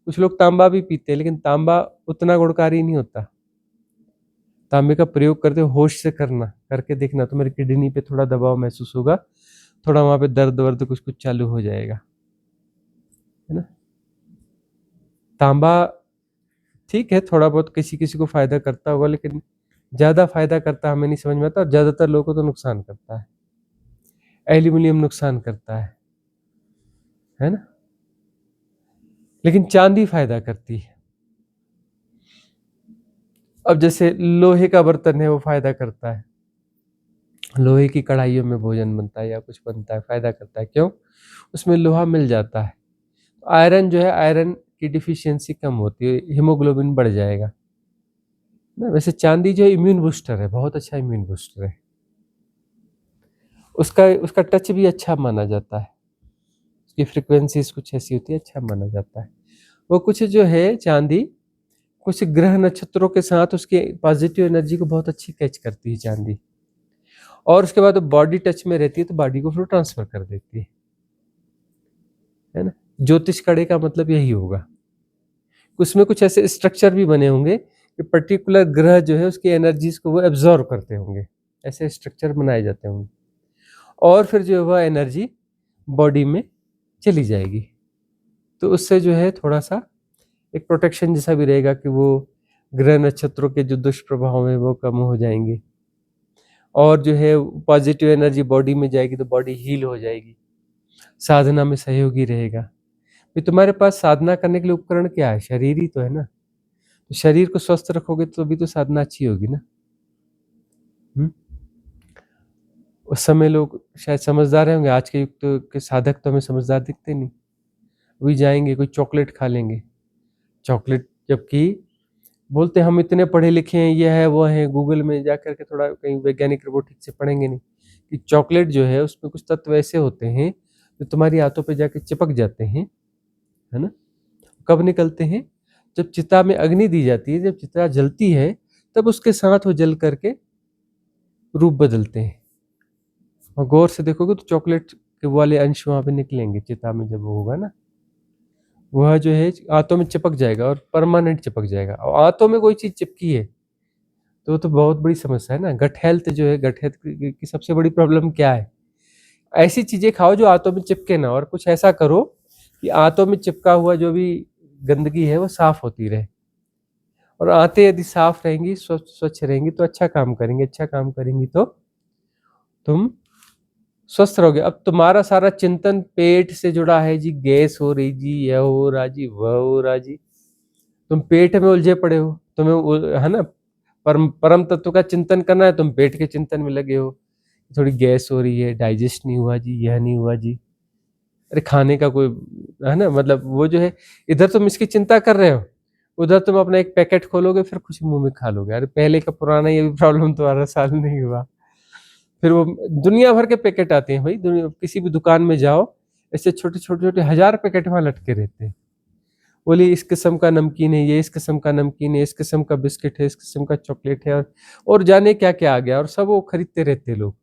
कुछ लोग तांबा भी पीते हैं, लेकिन तांबा उतना गुणकारी नहीं होता। तांबे का प्रयोग करते हो होश से करना, करके देखना, तो मेरी किडनी पे थोड़ा दबाव महसूस होगा, थोड़ा वहां पे दर्द वर्द कुछ कुछ चालू हो जाएगा, है ना। तांबा ठीक है, थोड़ा बहुत किसी किसी को फायदा करता होगा, लेकिन ज्यादा फायदा करता हमें नहीं समझ में आता, और ज्यादातर लोगों को तो नुकसान करता है। एल्यूमिनियम नुकसान करता है ना, लेकिन चांदी फायदा करती है। अब जैसे लोहे का बर्तन है, वो फायदा करता है, लोहे की कढ़ाइयों में भोजन बनता है या कुछ बनता है, फायदा करता है। क्यों? उसमें लोहा मिल जाता है। आयरन जो है, आयरन की डिफिशियंसी कम होती है, हीमोग्लोबिन बढ़ जाएगा ना। वैसे चांदी जो है इम्यून बूस्टर है, बहुत अच्छा इम्यून बूस्टर है। उसका टच भी अच्छा माना जाता है, उसकी फ्रिक्वेंसीज कुछ ऐसी होती है, अच्छा माना जाता है। वो कुछ जो है चांदी, कुछ ग्रह नक्षत्रों के साथ उसकी पॉजिटिव एनर्जी को बहुत अच्छी कैच करती है चांदी, और उसके बाद बॉडी टच में रहती है तो बॉडी को फिर ट्रांसफर कर देती है ना। ज्योतिष कड़े का मतलब यही होगा। उसमें कुछ ऐसे स्ट्रक्चर भी बने होंगे कि पर्टिकुलर ग्रह जो है उसकी एनर्जीज को वो एब्जॉर्व करते होंगे, ऐसे स्ट्रक्चर बनाए जाते होंगे, और फिर जो है वह एनर्जी बॉडी में चली जाएगी। तो उससे जो है थोड़ा सा एक प्रोटेक्शन जैसा भी रहेगा कि वो ग्रह नक्षत्रों के जो दुष्प्रभाव है वो कम हो जाएंगे, और जो है पॉजिटिव एनर्जी बॉडी में जाएगी तो बॉडी हील हो जाएगी, साधना में सहयोगी रहेगा। भी तुम्हारे पास साधना करने के लिए उपकरण क्या है? शरीर ही तो है ना। तो शरीर को स्वस्थ रखोगे तो भी तो साधना अच्छी होगी ना। उस समय लोग शायद समझदार होंगे, आज के युग के साधक तो हमें समझदार दिखते नहीं। अभी जाएंगे कोई चॉकलेट खा लेंगे, चॉकलेट, जबकि बोलते हम इतने पढ़े लिखे हैं, ये है वो है, गूगल में जा करके थोड़ा कहीं वैज्ञानिक रिपोर्ट ठीक से पढ़ेंगे नहीं कि चॉकलेट जो है उसमें कुछ तत्व ऐसे होते हैं जो तुम्हारी हाथों पे जाके चिपक जाते हैं, है ना। कब निकलते हैं? जब चिता में अग्नि दी जाती है, जब चिता जलती है तब उसके साथ वो जल करके रूप बदलते हैं। और गौर से देखोगे तो चॉकलेट के वाले अंश वहां पे निकलेंगे चिता में, जब वो होगा ना, वह जो है आंतों में चिपक जाएगा और परमानेंट चिपक जाएगा। और आंतों में कोई चीज चिपकी है तो बहुत बड़ी समस्या है ना। गट हेल्थ जो है, गट हेल्थ की सबसे बड़ी प्रॉब्लम क्या है? ऐसी चीजें खाओ जो आंतों में चिपके ना, और कुछ ऐसा करो कि आंतों में चिपका हुआ जो भी गंदगी है वो साफ होती रहे। और आंतें यदि साफ रहेंगी, स्वच्छ रहेंगी तो अच्छा काम करेंगी, अच्छा काम करेंगी तो तुम स्वस्थ रहोगे। अब तुम्हारा सारा चिंतन पेट से जुड़ा है जी, गैस हो रही जी, यह हो रहा जी, वह हो रहा जी, तुम पेट में उलझे पड़े हो, तुम्हें है ना परम तत्व का चिंतन करना है, तुम पेट के चिंतन में लगे हो, थोड़ी गैस हो रही है, डाइजेस्ट नहीं हुआ जी, यह नहीं हुआ जी, अरे खाने का कोई है ना, मतलब वो जो है, इधर तुम इसकी चिंता कर रहे हो, उधर तुम अपना एक पैकेट खोलोगे फिर कुछ मुंह में खा लोगे, अरे पहले का पुराना ये भी प्रॉब्लम तुम्हारा सॉल्व नहीं हुआ। फिर वो दुनिया भर के पैकेट आते हैं भाई, किसी भी दुकान में जाओ, ऐसे छोटे छोटे छोटे 1000 पैकेट वहां लटके रहते हैं, बोले इस किस्म का नमकीन है, ये इस किस्म का नमकीन है, इस किस्म का बिस्किट है, इस किस्म का चॉकलेट है, और जाने क्या क्या आ गया, और सब वो खरीदते रहते लोग,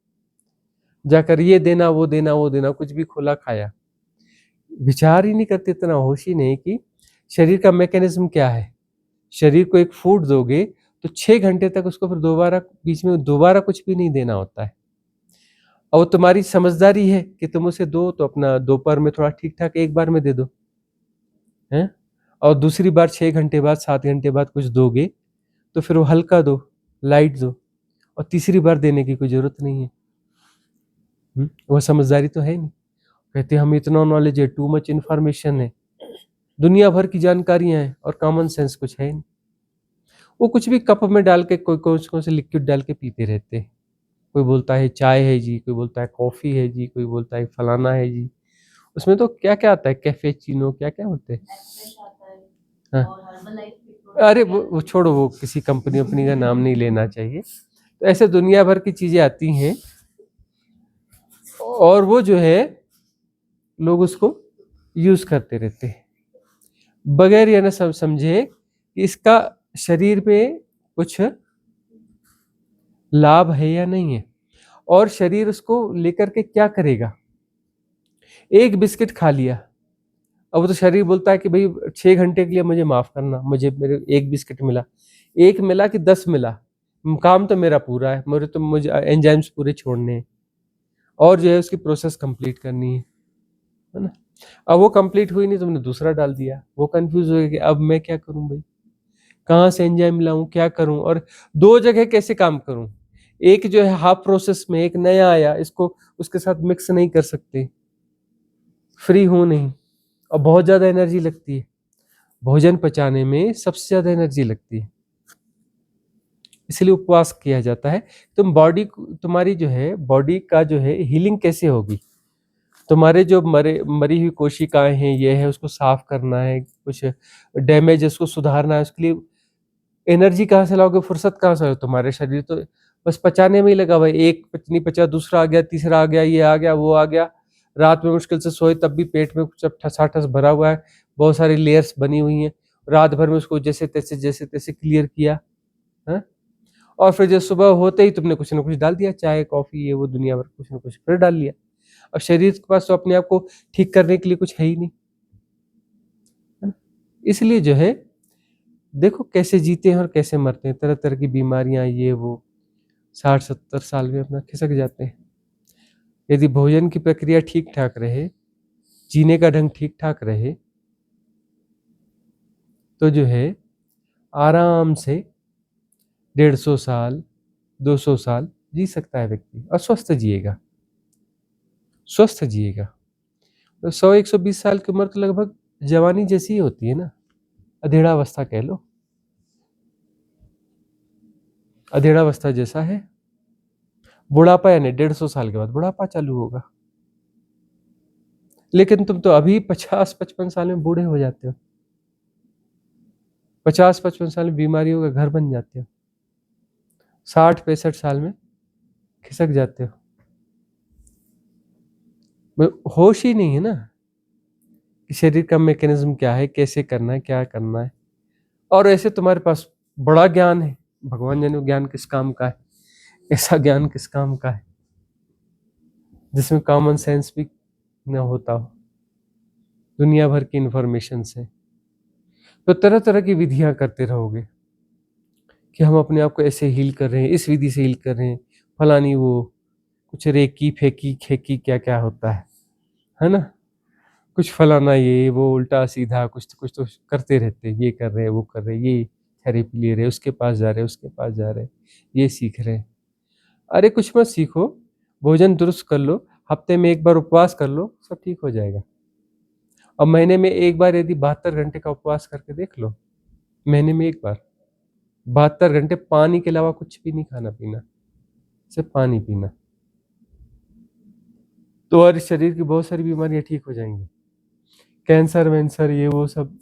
जाकर ये देना वो देना वो देना, कुछ भी खोला खाया, विचार ही नहीं करते, इतना होश ही नहीं कि शरीर का मैकेनिज्म क्या है। शरीर को एक फूड दोगे तो 6 घंटे तक उसको फिर दोबारा बीच में दोबारा कुछ भी नहीं देना होता है, और वो तुम्हारी समझदारी है कि तुम उसे दो तो अपना दोपहर में थोड़ा ठीक ठाक एक बार में दे दो, हैं, और दूसरी बार 6 घंटे बाद 7 घंटे बाद कुछ दोगे तो फिर वो हल्का दो, लाइट दो, और तीसरी बार देने की कोई जरूरत नहीं है। वो समझदारी तो है नहीं, कहते हमें इतना नॉलेज है, टू मच इन्फॉर्मेशन है, दुनिया भर की जानकारियां हैं और कॉमन सेंस कुछ है नहीं। वो कुछ भी कप में डाल के कोई कौन से लिक्विड डाल के पीते रहते हैं, कोई बोलता है चाय है जी, कोई बोलता है कॉफी है जी, कोई बोलता है फलाना है जी, उसमें तो क्या क्या आता है, कैफेचिनो क्या क्या होते हैं, हाँ। अरे वो छोड़ो, वो किसी कंपनी अपनी का नाम नहीं लेना चाहिए। तो ऐसे दुनिया भर की चीजें आती हैं, और वो जो है लोग उसको यूज करते रहते हैं बगैर ये ना समझे कि इसका शरीर पे कुछ लाभ है या नहीं है, और शरीर उसको लेकर के क्या करेगा। एक बिस्किट खा लिया, अब वो तो शरीर बोलता है कि भाई 6 घंटे के लिए मुझे माफ करना, मुझे मेरे एक बिस्किट मिला, एक मिला कि 10 मिला, काम तो मेरा पूरा है, मुझे एंजाइम्स पूरे छोड़ने हैं, और जो है उसकी प्रोसेस कंप्लीट करनी है ना। अब वो कंप्लीट हुई नहीं, तुमने दूसरा डाल दिया, वो कंफ्यूज हो गया कि अब मैं क्या करूं भाई, कहाँ से एंजाइम लाऊं, क्या करूं, और 2 जगह कैसे काम करूं, एक जो है हाफ प्रोसेस में, एक नया आया, इसको उसके साथ मिक्स नहीं कर सकते, फ्री हूं नहीं, और बहुत ज्यादा एनर्जी लगती है, भोजन पचाने में सबसे ज्यादा एनर्जी लगती है, इसलिए उपवास किया जाता है। तुम्हारी जो है बॉडी का जो है हीलिंग कैसे होगी, तुम्हारे जो मरी हुई कोशिकाएं हैं, ये है उसको साफ करना है, कुछ डैमेज उसको सुधारना है, उसके लिए एनर्जी कहाँ से लाओगे, फुर्सत कहाँ से लाओगे, तुम्हारे शरीर तो बस पचाने में ही लगा भाई, एक नहीं पचा, दूसरा आ गया, तीसरा आ गया, ये आ गया, वो आ गया, रात में मुश्किल से सोए तब भी पेट में कुछ ठसाठस भरा हुआ है, बहुत सारी लेयर्स बनी हुई हैं, रात भर में उसको जैसे तैसे क्लियर किया है, और फिर जब सुबह होते ही तुमने कुछ ना कुछ डाल दिया, चाय कॉफी ये वो दुनिया भर कुछ ना कुछ फिर डाल लिया। अब शरीर के पास तो अपने आप को ठीक करने के लिए कुछ है ही नहीं, है ना? इसलिए जो है देखो कैसे जीते हैं और कैसे मरते हैं, तरह तरह की बीमारियां, ये वो 60-70 साल में अपना खिसक जाते हैं। यदि भोजन की प्रक्रिया ठीक ठाक रहे, जीने का ढंग ठीक ठाक रहे, तो जो है आराम से 150 साल 200 साल जी सकता है व्यक्ति, और स्वस्थ जिएगा, स्वस्थ जिएगा। तो 100-120 साल की उम्र तो लगभग जवानी जैसी ही होती है ना, अधेड़ावस्था कह लो, अधेड़ावस्था जैसा है। बुढ़ापा यानी 150 साल के बाद बुढ़ापा चालू होगा, लेकिन तुम तो अभी 50-55 साल में बूढ़े हो जाते हो, 50-55 साल में बीमारियों का घर बन जाते हो, 60-65 साल में खिसक जाते हो, होश ही नहीं है ना कि शरीर का मैकेनिज्म क्या है, कैसे करना है, क्या करना है। और ऐसे तुम्हारे पास बड़ा ज्ञान है, भगवान जाने ज्ञान किस काम का है, ऐसा ज्ञान किस काम का है जिसमें कॉमन सेंस भी न होता हो, दुनिया भर की इंफॉर्मेशन से। तो तरह तरह की विधियां करते रहोगे कि हम अपने आप को ऐसे हील कर रहे हैं, इस विधि से हील कर रहे हैं, फलानी वो कुछ रेकी फेंकी खेकी क्या क्या होता है ना, कुछ फलाना ये वो उल्टा सीधा कुछ तो करते रहते हैं, ये कर रहे हैं वो कर रहे हैं, ये थेरेपी ले रहे हैं, उसके पास जा रहे हैं उसके पास जा रहे हैं, ये सीख रहे हैं। अरे कुछ मत सीखो, भोजन दुरुस्त कर लो, हफ्ते में एक बार उपवास कर लो, सब ठीक हो जाएगा। और महीने में एक बार यदि 72 घंटे का उपवास करके देख लो, महीने में एक बार 72 घंटे पानी के अलावा कुछ भी नहीं खाना पीना, सिर्फ पानी पीना, तो और शरीर की बहुत सारी बीमारियां ठीक हो जाएंगी। कैंसर वैंसर ये वो सब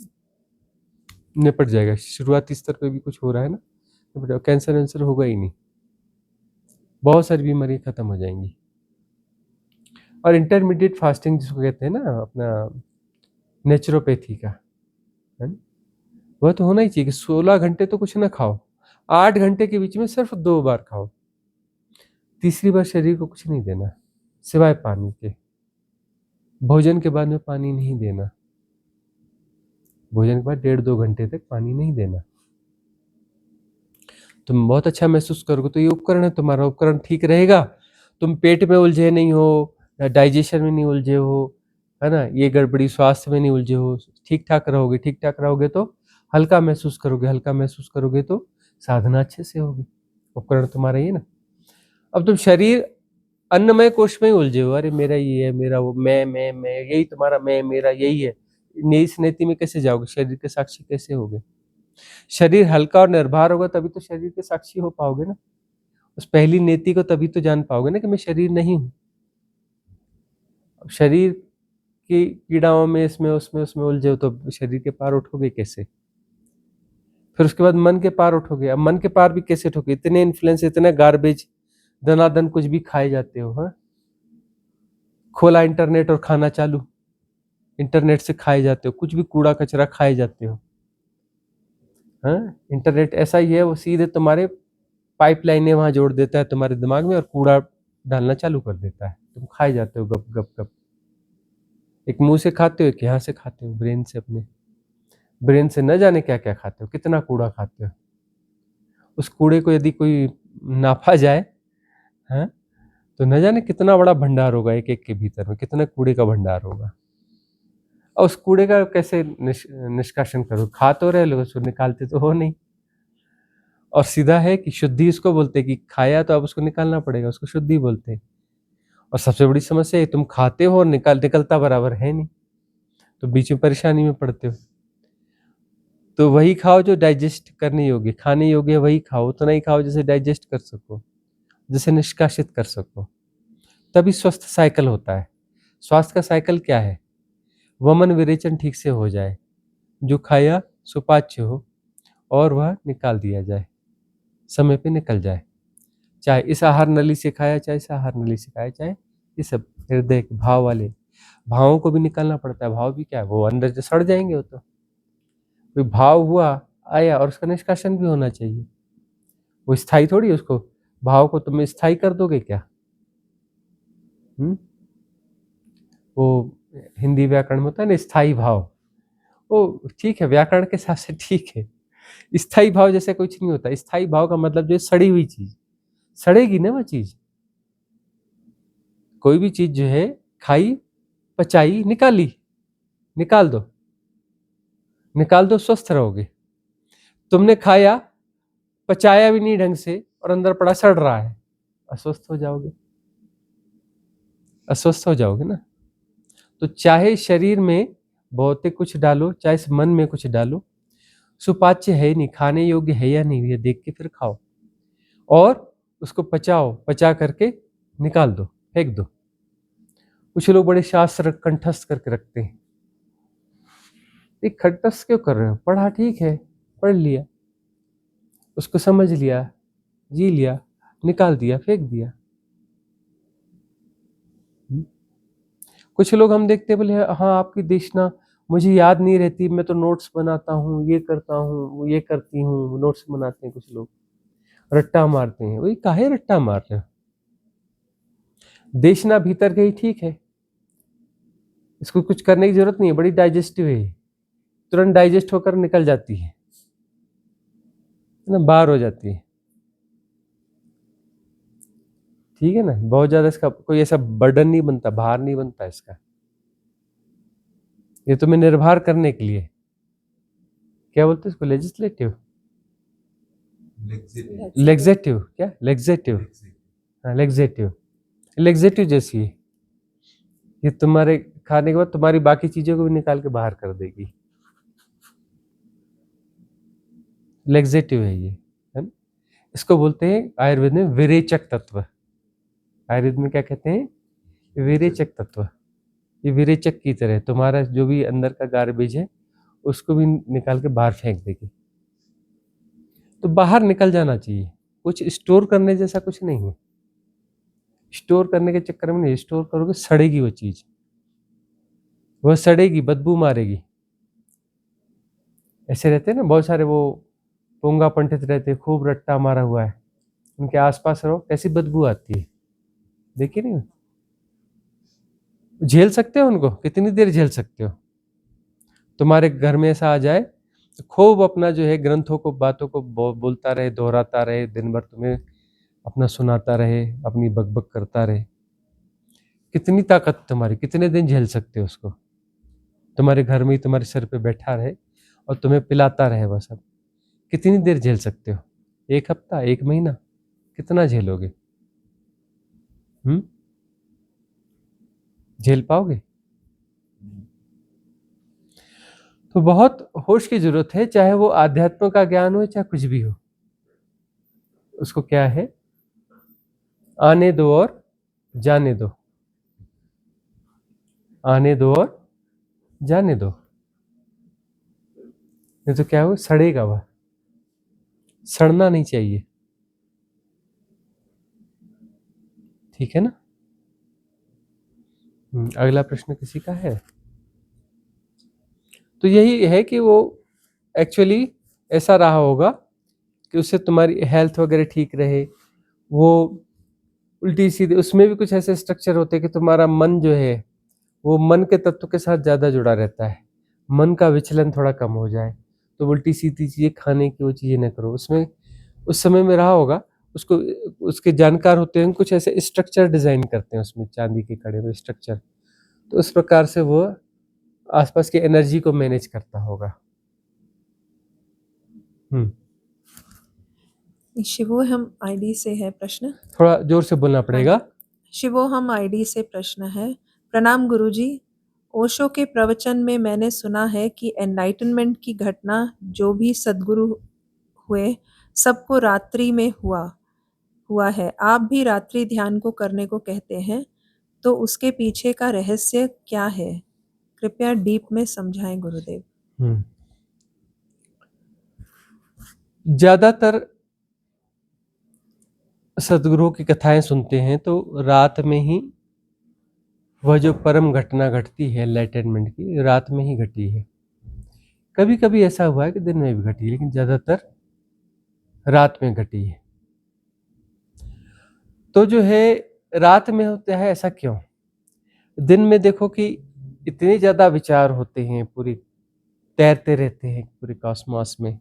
निपट जाएगा। शुरुआती स्तर पे भी कुछ हो रहा है ना, निपट जाएगा। कैंसर वैंसर होगा ही नहीं, बहुत सारी बीमारियां खत्म हो जाएंगी। और इंटरमीडिएट फास्टिंग जिसको कहते हैं ना, अपना नेचुरोपैथी का, है ना, वह तो होना ही चाहिए कि 16 घंटे तो कुछ ना खाओ, 8 घंटे के बीच में सिर्फ 2 बार खाओ, तीसरी बार शरीर को कुछ नहीं देना सिवाय पानी के। भोजन के बाद में पानी नहीं देना, भोजन के बाद 1.5-2 घंटे तक पानी नहीं देना। तुम बहुत अच्छा महसूस करोगे तो ये उपकरण है तुम्हारा, उपकरण ठीक रहेगा, तुम पेट में उलझे नहीं हो, डाइजेशन में नहीं उलझे हो, है ना, ये गड़बड़ी स्वास्थ्य में नहीं उलझे हो, ठीक ठाक रहोगे। ठीक ठाक रहोगे तो हल्का महसूस करोगे, हल्का महसूस करोगे तो साधना अच्छे से होगी। उपकरण तुम्हारा ये ना। अब तुम शरीर अन्नमय कोश में ही उलझे हो, अरे मेरा ये है, मेरा वो, मैं यही तुम्हारा मैं मेरा यही है, इस नीति में कैसे जाओगे? शरीर के साक्षी कैसे होगे? शरीर हल्का और निर्भर होगा तभी तो शरीर के साक्षी हो पाओगे ना। उस पहली नीति को तभी तो जान पाओगे ना कि मैं शरीर नहीं हूं। अब शरीर की पीड़ाओं में इसमें उसमें उलझे हो तो शरीर के पार उठोगे कैसे? फिर उसके बाद मन के पार उठोगे। अब मन के पार भी कैसे उठोगे? इतने इन्फ्लुएंस, इतने गार्बेज, दनादन कुछ भी खाए जाते हो। हाँ, खोला इंटरनेट और खाना चालू, इंटरनेट से खाए जाते हो, कुछ भी कूड़ा कचरा खाए जाते हो। हाँ, इंटरनेट ऐसा ही है, वो सीधे तुम्हारे पाइपलाइनें वहां जोड़ देता है तुम्हारे दिमाग में और कूड़ा डालना चालू कर देता है, तुम खाए जाते हो गप गप गप। एक मुंह से खाते हो, एक यहाँ से खाते हो, ब्रेन से, अपने ब्रेन से न जाने क्या क्या खाते हो, कितना कूड़ा खाते हो। उस कूड़े को यदि कोई नापा जाए, हाँ, तो न जाने कितना बड़ा भंडार होगा, एक एक के भीतर में कितना कूड़े का भंडार होगा। और उस कूड़े का कैसे निष्कासन करो? खा तो रहे लोग, उसको निकालते तो हो नहीं। और सीधा है कि शुद्धि इसको बोलते हैं कि खाया तो अब उसको निकालना पड़ेगा, उसको शुद्धि बोलते हैं। और सबसे बड़ी समस्या है तुम खाते हो और निकलता बराबर है नहीं, तो बीच में परेशानी में पड़ते हो। तो वही खाओ जो डाइजेस्ट करने योग्य, खाने योग्य वही खाओ, उतना ही खाओ जैसे डाइजेस्ट कर सको, जैसे निष्कासित कर सको, तभी स्वस्थ साइकिल होता है। स्वास्थ्य का साइकिल क्या है? वमन विरेचन ठीक से हो जाए, जो खाया सुपाच्य हो और वह निकाल दिया जाए, समय पे निकल जाए। चाहे इस आहार नली से खाया, चाहे इस आहार नली से खाया, चाहे ये सब हृदय के भाव वाले, भावों को भी निकालना पड़ता है। भाव भी क्या है? वो अंदर जो सड़ जाएंगे, वो तो कोई भाव हुआ आया और उसका निष्कासन भी होना चाहिए। वो स्थायी थोड़ी है, उसको भाव को तुम स्थायी कर दोगे क्या? वो हिंदी व्याकरण में होता है ना स्थायी भाव, वो ठीक है, व्याकरण के हिसाब से ठीक है। स्थायी भाव जैसे कुछ नहीं होता। स्थायी भाव का मतलब जो सड़ी हुई चीज, सड़ेगी ना वो चीज। कोई भी चीज जो है खाई, पचाई, निकाली, निकाल दो, निकाल दो, स्वस्थ रहोगे। तुमने खाया, पचाया भी नहीं ढंग से और अंदर पड़ा सड़ रहा है, अस्वस्थ हो जाओगे, अस्वस्थ हो जाओगे ना। तो चाहे शरीर में भौतिक कुछ डालो, चाहे इस मन में कुछ डालो, सुपाच्य है नहीं, खाने योग्य है या नहीं, ये देख के फिर खाओ और उसको पचाओ, पचा करके निकाल दो, फेंक दो। कुछ लोग बड़े शास्त्र कंठस्थ करके रखते हैं। कंठस्थ क्यों कर रहे हो? पढ़ा ठीक है, पढ़ लिया, उसको समझ लिया, जी लिया, निकाल दिया, फेंक दिया। कुछ लोग हम देखते बोले हाँ आपकी देशना मुझे याद नहीं रहती, मैं तो नोट्स बनाता हूँ, ये करता हूँ, ये करती हूँ, नोट्स बनाते हैं कुछ लोग, रट्टा मारते हैं। वही काहे रट्टा मार रहे हो? देशना भीतर गई ठीक है, इसको कुछ करने की जरूरत नहीं है, बड़ी डाइजेस्टिव है, तुरंत डाइजेस्ट होकर निकल जाती है ना, बाहर हो जाती है। ठीक है ना, बहुत ज्यादा इसका कोई ऐसा बर्डन नहीं बनता, भार नहीं बनता इसका। ये तुम्हें निर्भर करने के लिए, क्या बोलते हैं इसको, लेजिस्लेटिव, लेग्जेटिव, क्या लेग्जेटिव, हाँ लेग्जेटिव, लेग्जेटिव जैसी है। ये तुम्हारे खाने के बाद तुम्हारी बाकी चीजों को भी निकाल के बाहर कर देगी। लेग्जेटिव है ये, है ना? इसको बोलते हैं आयुर्वेद में विरेचक तत्व। आयुर्वेद में क्या कहते हैं? विरेचक तत्व। ये विरेचक की तरह तुम्हारा जो भी अंदर का गार्बेज है उसको भी निकाल के बाहर फेंक देगी। तो बाहर निकल जाना चाहिए, कुछ स्टोर करने जैसा कुछ नहीं है। स्टोर करने के चक्कर में नहीं, स्टोर करोगे सड़ेगी वो चीज, वो सड़ेगी, बदबू मारेगी। ऐसे रहते हैं ना बहुत सारे, वो पोंगा पंडित रहते हैं, खूब रट्टा मारा हुआ है, उनके आसपास रहो कैसी बदबू आती है, देखिए नहीं? झेल सकते हो उनको? कितनी देर झेल सकते हो? तुम्हारे घर में ऐसा आ जाए तो खूब अपना जो है ग्रंथों को, बातों को बोलता रहे, दोहराता रहे, दिन भर तुम्हें अपना सुनाता रहे, अपनी बकबक करता रहे, कितनी ताकत तुम्हारी, कितने दिन झेल सकते हो उसको? तुम्हारे घर में ही तुम्हारे सर पे बैठा रहे और तुम्हें पिलाता रहे, बस अब कितनी देर झेल सकते हो? 1 हफ्ता, 1 महीना, कितना झेलोगे? झेल पाओगे? तो बहुत होश की जरूरत है, चाहे वो आध्यात्म का ज्ञान हो चाहे कुछ भी हो। उसको क्या है? आने दो और जाने दो, आने दो और जाने दो, नहीं तो क्या हो, सड़ेगा वह। सड़ना नहीं चाहिए, ठीक है ना? अगला प्रश्न किसी का है? तो यही है कि वो एक्चुअली ऐसा रहा होगा कि उससे तुम्हारी हेल्थ वगैरह ठीक रहे। वो उल्टी सीधे, उसमें भी कुछ ऐसे स्ट्रक्चर होते हैं कि तुम्हारा मन जो है वो मन के तत्व के साथ ज़्यादा जुड़ा रहता है, मन का विचलन थोड़ा कम हो जाए तो उल्टी सीधी चीज़ें खाने की वो चीज़ें न करो। उसमें उस समय में रहा होगा, उसको उसके जानकार होते हैं, कुछ ऐसे स्ट्रक्चर डिज़ाइन करते हैं उसमें, चांदी के कड़े में स्ट्रक्चर, तो उस प्रकार से वो आसपास की एनर्जी को मैनेज करता होगा। शिवोहम आईडी से है प्रश्न, थोड़ा जोर से बोलना पड़ेगा। शिवोहम आईडी से प्रश्न है। प्रणाम गुरुजी, ओशो के प्रवचन में मैंने सुना है कि एनलाइटनमेंट की घटना जो भी सद्गुरु हुए सबको रात्रि में हुआ है। आप भी रात्रि ध्यान को करने को कहते हैं, तो उसके पीछे का रहस्य क्या है? कृपया डीप में समझाएं गुरुदेव। ज्यादातर सदगुरुओं की कथाएं सुनते हैं तो रात में ही वह जो परम घटना घटती है एनलाइटनमेंट की, रात में ही घटी है। कभी कभी ऐसा हुआ है कि दिन में भी घटी है, लेकिन ज्यादातर रात में घटी है। तो जो है रात में होता है, ऐसा क्यों? दिन में देखो कि इतने ज्यादा विचार होते हैं, पूरी तैरते रहते हैं पूरे कॉस्मॉस में,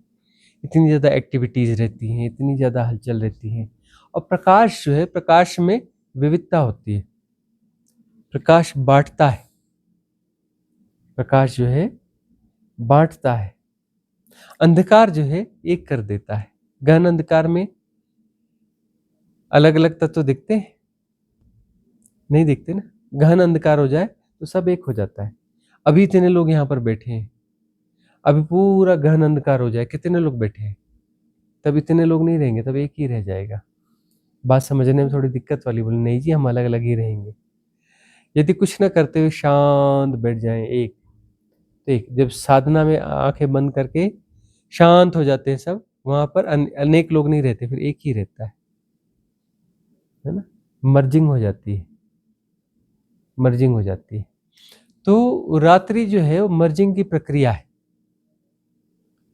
इतनी ज्यादा एक्टिविटीज रहती हैं, इतनी ज्यादा हलचल रहती हैं, और प्रकाश जो है, प्रकाश में विविधता होती है, प्रकाश बांटता है, प्रकाश जो है बांटता है। अंधकार जो है एक कर देता है। गहन अंधकार में अलग अलग तत्व दिखते हैं? नहीं दिखते ना। गहन अंधकार हो जाए तो सब एक हो जाता है। अभी इतने लोग यहाँ पर बैठे हैं, अभी पूरा गहन अंधकार हो जाए, कितने लोग बैठे हैं? तब इतने लोग नहीं रहेंगे, तब एक ही रह जाएगा। बात समझने में थोड़ी दिक्कत वाली, बोले नहीं जी हम अलग अलग ही रहेंगे। यदि कुछ ना करते हुए शांत बैठ जाएं एक, तो एक, जब साधना में आंखें बंद करके शांत हो जाते हैं सब, वहां पर अनेक लोग नहीं रहते, फिर एक ही रहता है ना। मर्जिंग हो जाती है, मर्जिंग हो जाती है। तो रात्रि जो है वो मर्जिंग की प्रक्रिया है,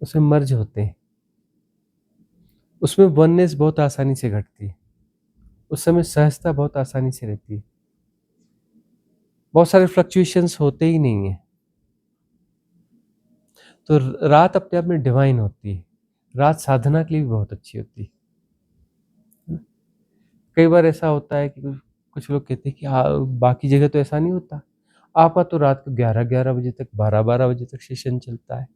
उसमें मर्ज होते हैं, उसमें वननेस बहुत आसानी से घटती है, उस समय सहजता बहुत आसानी से रहती है, बहुत सारे फ्लक्चुएशंस होते ही नहीं है। तो रात अपने आप में डिवाइन होती है। रात साधना के लिए भी बहुत अच्छी होती है। कई बार ऐसा होता है कि कुछ लोग कहते हैं कि बाकी जगह तो ऐसा नहीं होता, आपका तो रात को 11-11 बजे तक, 12-12 बजे तक सेशन चलता है।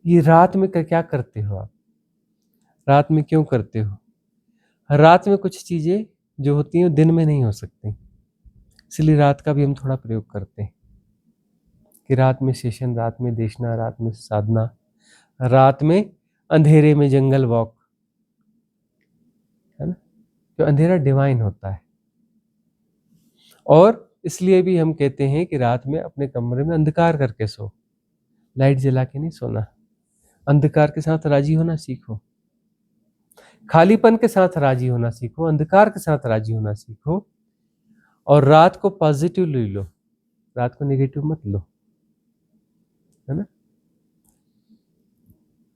ये रात में क्या करते हो आप? रात में क्यों करते हो? रात में कुछ चीजें जो होती हैं दिन में नहीं हो सकती। इसलिए रात का भी हम थोड़ा प्रयोग करते हैं कि रात में सेशन, रात में देशना, रात में साधना, रात में अंधेरे में जंगल वॉक, है ना। तो अंधेरा डिवाइन होता है, और इसलिए भी हम कहते हैं कि रात में अपने कमरे में अंधकार करके सो, लाइट जला के नहीं सोना। अंधकार के साथ राजी होना सीखो, खालीपन के साथ राजी होना सीखो, अंधकार के साथ राजी होना सीखो, और रात को पॉजिटिव ले लो, रात को नेगेटिव मत लो, है ना।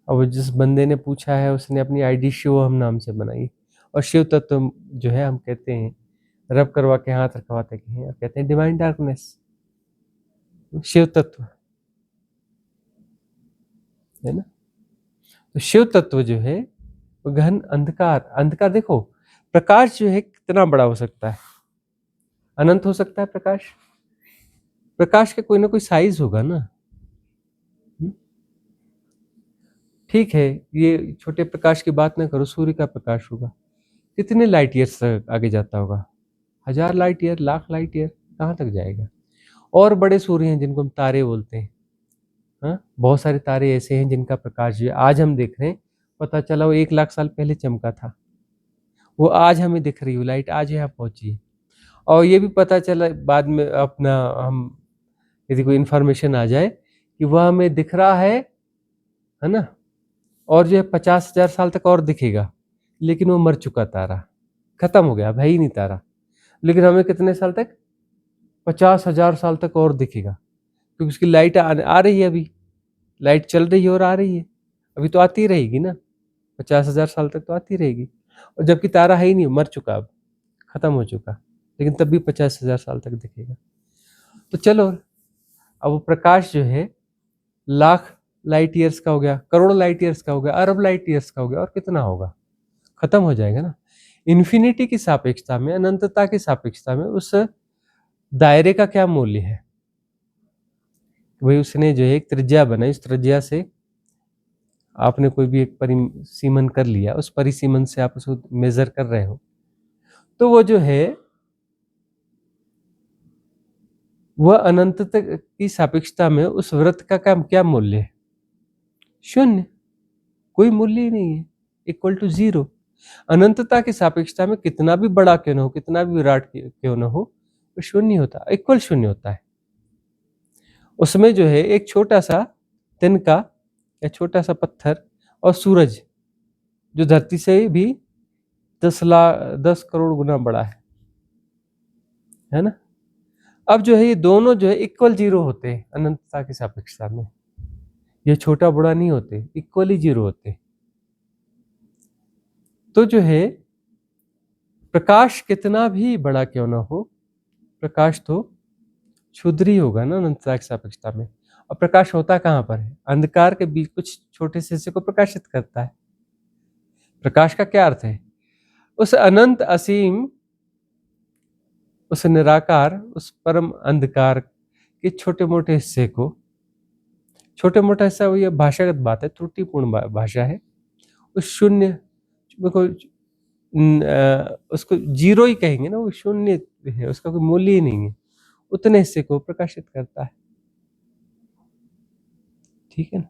और जिस बंदे ने पूछा है उसने अपनी आईडी शिव हम नाम से बनाई, और शिव तत्व जो है हम कहते हैं रब करवा के हाथ रखवाते हैं और कहते हैं डिवाइन डार्कनेस, शिव तत्व, है ना। तो शिव तत्व जो है वो गहन अंधकार, अंधकार देखो प्रकाश जो है कितना बड़ा हो सकता है, अनंत हो सकता है प्रकाश। प्रकाश का कोई ना कोई साइज होगा ना। ठीक है, ये छोटे प्रकाश की बात ना करो, सूर्य का प्रकाश होगा, कितने लाइट ईयर्स आगे जाता होगा, 1000 light year, lakh light year, कहाँ तक जाएगा। और बड़े सूर्य हैं जिनको हम तारे बोलते हैं, हाँ, बहुत सारे तारे ऐसे हैं जिनका प्रकाश जो आज हम देख रहे हैं, पता चला वो 1 लाख साल पहले चमका था, वो आज हमें दिख रही है, लाइट आज यहाँ पहुंची है। और ये भी पता चला बाद में अपना, हम यदि कोई इन्फॉर्मेशन आ जाए कि वह हमें दिख रहा है ना, और जो है 50,000 साल तक और दिखेगा, लेकिन वो मर चुका तारा, खत्म हो गया, अब है ही नहीं तारा, लेकिन हमें कितने साल तक, 50,000 साल तक और दिखेगा, क्योंकि उसकी लाइट आ रही है, अभी लाइट चल रही है और आ रही है, अभी तो आती रहेगी ना, 50,000 साल तक तो आती रहेगी, और जबकि तारा है ही नहीं, मर चुका, अब खत्म हो चुका, लेकिन तब भी 50,000 साल तक दिखेगा। तो चलो, अब वो प्रकाश जो है लाख लाइट ईयर्स का हो गया, करोड़ लाइट ईयर्स का हो गया, अरब लाइट ईयर्स का हो गया, और कितना होगा, खत्म हो जाएगा ना। इन्फिनिटी की सापेक्षता में, अनंतता की सापेक्षता में उस दायरे का क्या मूल्य है। वही उसने जो है एक त्रिज्या बनाई, उस त्रिज्या से आपने कोई भी एक परिसीमन कर लिया, उस परिसीमन से आप उसको मेजर कर रहे हो, तो वो जो है वह अनंतता की सापेक्षता में उस वृत्त का क्या मूल्य है, शून्य, कोई मूल्य ही नहीं है, इक्वल टू 0। अनंतता की सापेक्षता में कितना भी बड़ा क्यों न हो, कितना भी विराट क्यों न हो, वो शून्य होता है, इक्वल शून्य होता है। उसमें जो है एक छोटा सा तिनका या छोटा सा पत्थर और सूरज जो धरती से भी 10 करोड़ गुना बड़ा है ना। अब जो है ये दोनों जो है इक्वल 0 होते हैं अनंतता की सापेक्षता में, ये छोटा बड़ा नहीं होते, इक्वली 0 होते। तो जो है प्रकाश कितना भी बड़ा क्यों ना हो, प्रकाश तो क्षुद्र ही होगा ना अनंतता की सापेक्षता में। और प्रकाश होता कहाँ पर है, अंधकार के बीच कुछ छोटे से हिस्से को प्रकाशित करता है। प्रकाश का क्या अर्थ है, उस अनंत असीम, उस निराकार, उस परम अंधकार के छोटे मोटे हिस्से को, छोटे मोटा हिस्सा वो ये भाषागत बात है, त्रुटिपूर्ण भाषा है, उस शून्य को उसको 0 ही कहेंगे ना, वो शून्य है, उसका कोई मूल्य ही नहीं है, उतने हिस्से को प्रकाशित करता है, ठीक है ना।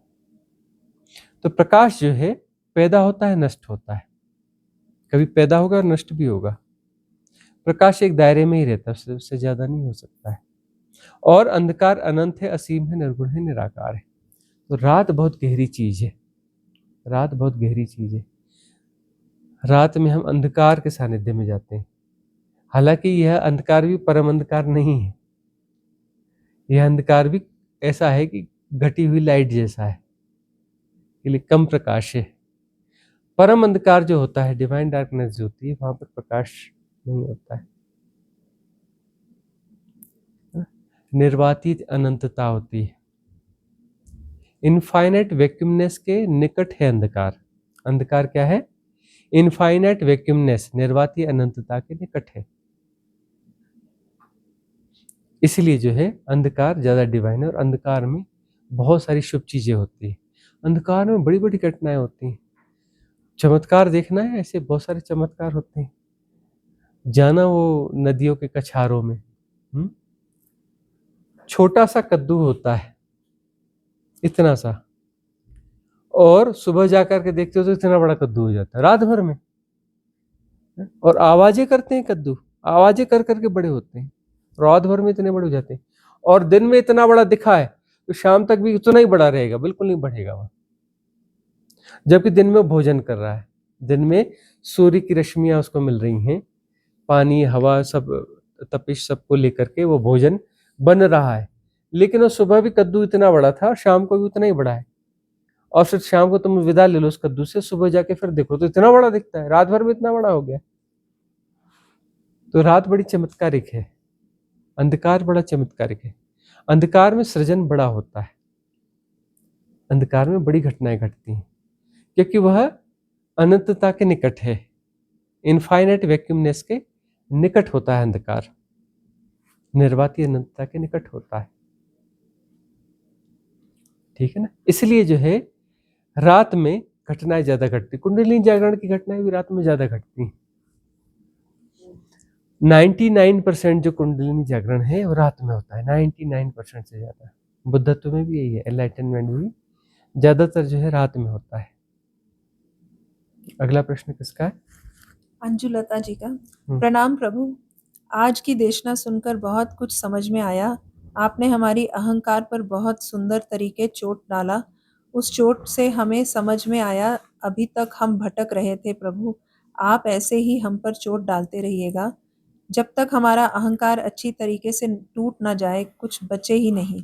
तो प्रकाश जो है पैदा होता है, नष्ट होता है, कभी पैदा होगा और नष्ट भी होगा। प्रकाश एक दायरे में ही रहता है, उससे ज्यादा नहीं हो सकता है। और अंधकार अनंत है, असीम है, निर्गुण है, निराकार है। तो रात बहुत गहरी चीज है, रात बहुत गहरी चीज है। रात में हम अंधकार के सानिध्य में जाते हैं, हालांकि यह अंधकार भी परम अंधकार नहीं है, यह अंधकार भी ऐसा है कि घटी हुई लाइट जैसा है, इसलिए कम प्रकाश है। परम अंधकार जो होता है, डिवाइन डार्कनेस जो होती है, वहां पर प्रकाश नहीं होता है, निर्वातीत अनंतता होती है। इनफाइनाइट वैक्यूमनेस के निकट है अंधकार। अंधकार क्या है, इनफाइनाइट वैक्यूमनेस, निर्वातीय अनंतता के निकट है। इसलिए जो है अंधकार ज्यादा डिवाइन है, और अंधकार में बहुत सारी शुभ चीजें होती है, अंधकार में बड़ी बड़ी घटनाएं होती हैं। चमत्कार देखना है, ऐसे बहुत सारे चमत्कार होते हैं। जाना वो नदियों के कछारों में, छोटा सा कद्दू होता है, इतना सा, और सुबह जाकर के देखते हो तो इतना बड़ा कद्दू हो जाता है रात भर में। और आवाजें करते हैं कद्दू, आवाजें कर करके बड़े होते हैं, रात भर में इतने बड़े हो जाते हैं। और दिन में इतना बड़ा दिखा है तो शाम तक भी उतना ही बड़ा रहेगा, बिल्कुल नहीं बढ़ेगा वहां। जबकि दिन में भोजन कर रहा है, दिन में सूर्य की रश्मियां उसको मिल रही हैं, पानी हवा सब तपिश सबको लेकर के वो भोजन बन रहा है। लेकिन वो सुबह भी कद्दू इतना बड़ा था और शाम को भी उतना ही बड़ा है। और फिर शाम को तुम विदा ले लो उस कद्दू से, सुबह जाके फिर देखो तो इतना बड़ा दिखता है, रात भर में इतना बड़ा हो गया। तो रात बड़ी चमत्कारिक है, अंधकार बड़ा चमत्कारिक है। अंधकार में सृजन बड़ा होता है, अंधकार में बड़ी घटनाएं घटती हैं, क्योंकि वह अनंतता के निकट है, इनफाइनाइट वैक्यूमनेस के निकट होता है अंधकार, निर्वाती अनंतता के निकट होता है। ठीक है ना, इसलिए जो है रात में घटनाएं ज्यादा घटती, कुंडलिनी जागरण की घटनाएं भी रात में ज्यादा घटती हैं। 99% जो कुंडलिनी जागरण है वो रात में होता है, 99% से ज्यादा। बुद्धत्व में भी यही है, एनलाइटनमेंट में भी ज्यादातर जो है रात में होता है। अगला प्रश्न किसका है? अंजुलता जी का। प्रणाम प्रभु, आज की देशना सुनकर बहुत कुछ समझ में आया। आपने हमारी अहंकार पर बहुत सुंदर तरीके चोट डाला। उस चोट से हमें समझ में आया अभी तक हम भटक रहे थे प्रभु। आप ऐसे ही हम पर चोट डालते रहिएगा जब तक हमारा अहंकार अच्छी तरीके से टूट ना जाए, कुछ बचे ही नहीं।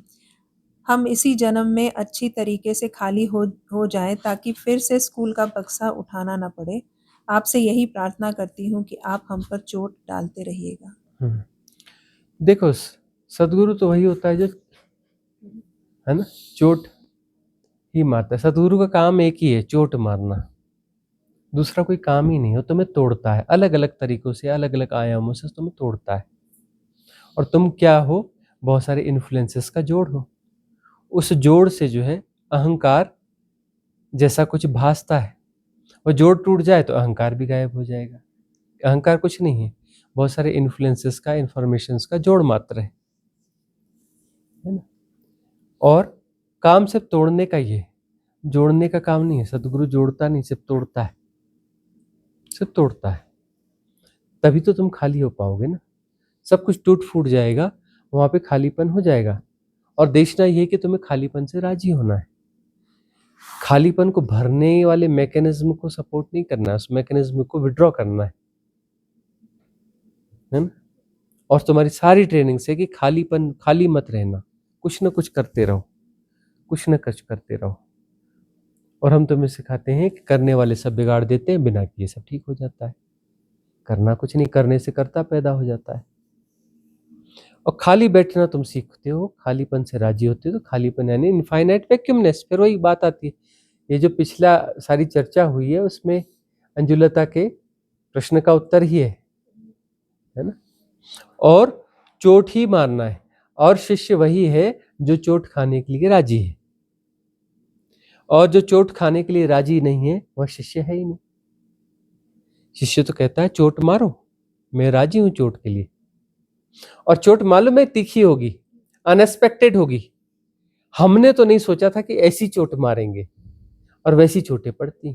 हम इसी जन्म में अच्छी तरीके से खाली हो जाएं ताकि फिर से स्कूल का बक्सा उठाना ना पड़े। आपसे यही प्रार्थना करती हूँ कि आप हम पर चोट डालते रहिएगा। देखो, सदगुरु तो वही होता है जो है ना, चोट ही मारता है। सदगुरु का काम एक ही है, चोट मारना, दूसरा कोई काम ही नहीं है। वो तुम्हें तोड़ता है अलग अलग तरीकों से, अलग अलग आयामों से तुम्हें तोड़ता है। और तुम क्या हो? बहुत सारे इन्फ्लुएंसेस का जोड़ हो। उस जोड़ से जो है अहंकार जैसा कुछ भासता है, वो जोड़ टूट जाए तो अहंकार भी गायब हो जाएगा। अहंकार कुछ नहीं है, बहुत सारे इन्फ्लुएंसेस का, इंफॉर्मेशंस का जोड़ मात्र है ना। और काम सिर्फ तोड़ने का ही है, जोड़ने का काम नहीं है। सदगुरु जोड़ता नहीं, सिर्फ तोड़ता है, सिर्फ तोड़ता है। तभी तो तुम खाली हो पाओगे ना। सब कुछ टूट फूट जाएगा, वहां पे खालीपन हो जाएगा। और देखना ये कि तुम्हें खालीपन से राजी होना है। खालीपन को भरने वाले मैकेनिज्म को सपोर्ट नहीं करना है, उस मैकेनिज्म को विड्रॉ करना है ना। और तुम्हारी सारी ट्रेनिंग से कि खालीपन, खाली मत रहना, कुछ ना कुछ करते रहो, कुछ ना कुछ करते रहो। और हम तुम्हें सिखाते हैं कि करने वाले सब बिगाड़ देते हैं, बिना किए सब ठीक हो जाता है। करना कुछ नहीं, करने से कर्ता पैदा हो जाता है। और खाली बैठना तुम सीखते हो, खालीपन से राजी होते हो, तो खालीपन यानी इनफाइनाइट वैक्यूमनेस। फिर वही बात आती है, ये जो पिछला सारी चर्चा हुई है उसमें अंजुलता के प्रश्न का उत्तर ही है ना। और चोट ही मारना है, और शिष्य वही है जो चोट खाने के लिए राजी है। और जो चोट खाने के लिए राजी नहीं है वह शिष्य है ही नहीं। शिष्य तो कहता है चोट मारो, मैं राजी हूं चोट के लिए। और चोट मालूम है तीखी होगी, अनएक्सपेक्टेड होगी। हमने तो नहीं सोचा था कि ऐसी चोट मारेंगे, और वैसी चोटें पड़ती।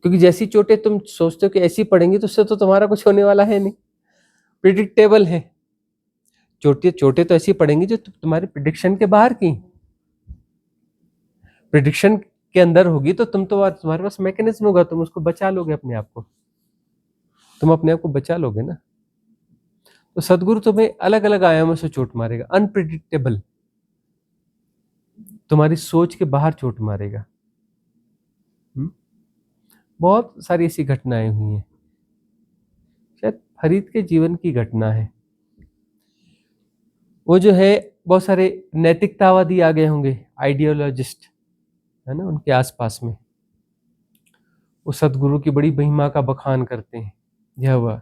क्योंकि जैसी चोटें तुम सोचते हो कि ऐसी पड़ेंगी, तो उससे तो तुम्हारा कुछ होने वाला है नहीं, प्रिडिक्टेबल है। चोटें तो ऐसी पड़ेंगी जो तुम्हारे प्रिडिक्शन के बाहर की। प्रिडिक्शन के अंदर होगी तो तुम्हारे पास मैकेनिज्म होगा, तुम उसको बचा लोगे अपने आप को, तुम अपने आप को बचा लोगे ना। तो सदगुरु तुम्हें अलग अलग आयामों से चोट मारेगा, अनप्रिडिक्टेबल, तुम्हारी सोच के बाहर चोट मारेगा। बहुत सारी ऐसी घटनाएं हुई हैं। शायद फरीद के जीवन की घटना है, वो जो है बहुत सारे नैतिकतावादी आ गए होंगे, आइडियोलॉजिस्ट है ना, उनके आसपास में। वो सदगुरु की बड़ी महिमा का बखान करते हैं। यह हुआ,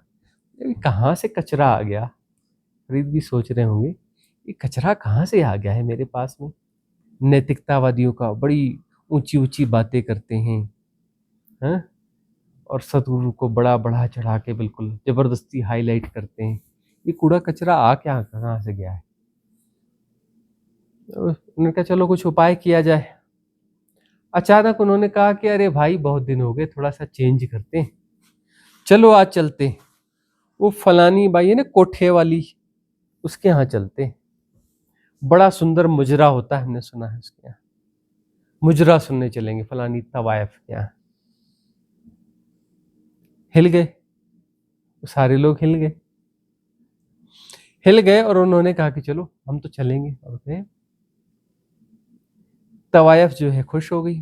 कहाँ से कचरा आ गया। फरीद भी सोच रहे होंगे ये कचरा कहाँ से आ गया है मेरे पास में। नैतिकतावादियों का बड़ी ऊंची ऊंची बातें करते हैं, हाँ? और सदगुरु को बड़ा बढ़ा चढ़ा के बिल्कुल जबरदस्ती हाईलाइट करते हैं। ये कूड़ा कचरा आ क्या कहाँ से गया है। उन्होंने कहा चलो कुछ उपाय किया जाए। अचानक उन्होंने कहा कि अरे भाई बहुत दिन हो गए, थोड़ा सा चेंज करते हैं, चलो आज चलते हैं। वो फलानी बाई है ना कोठे वाली, उसके यहाँ चलते हैं। बड़ा सुंदर मुजरा होता है, हमने सुना है उसके यहाँ। मुजरा सुनने चलेंगे फलानी तवायफ के यहाँ। हिल गए, सारे लोग हिल गए और उन्होंने कहा कि चलो हम तो चलेंगे। और गए। तवायफ जो है खुश हो गई,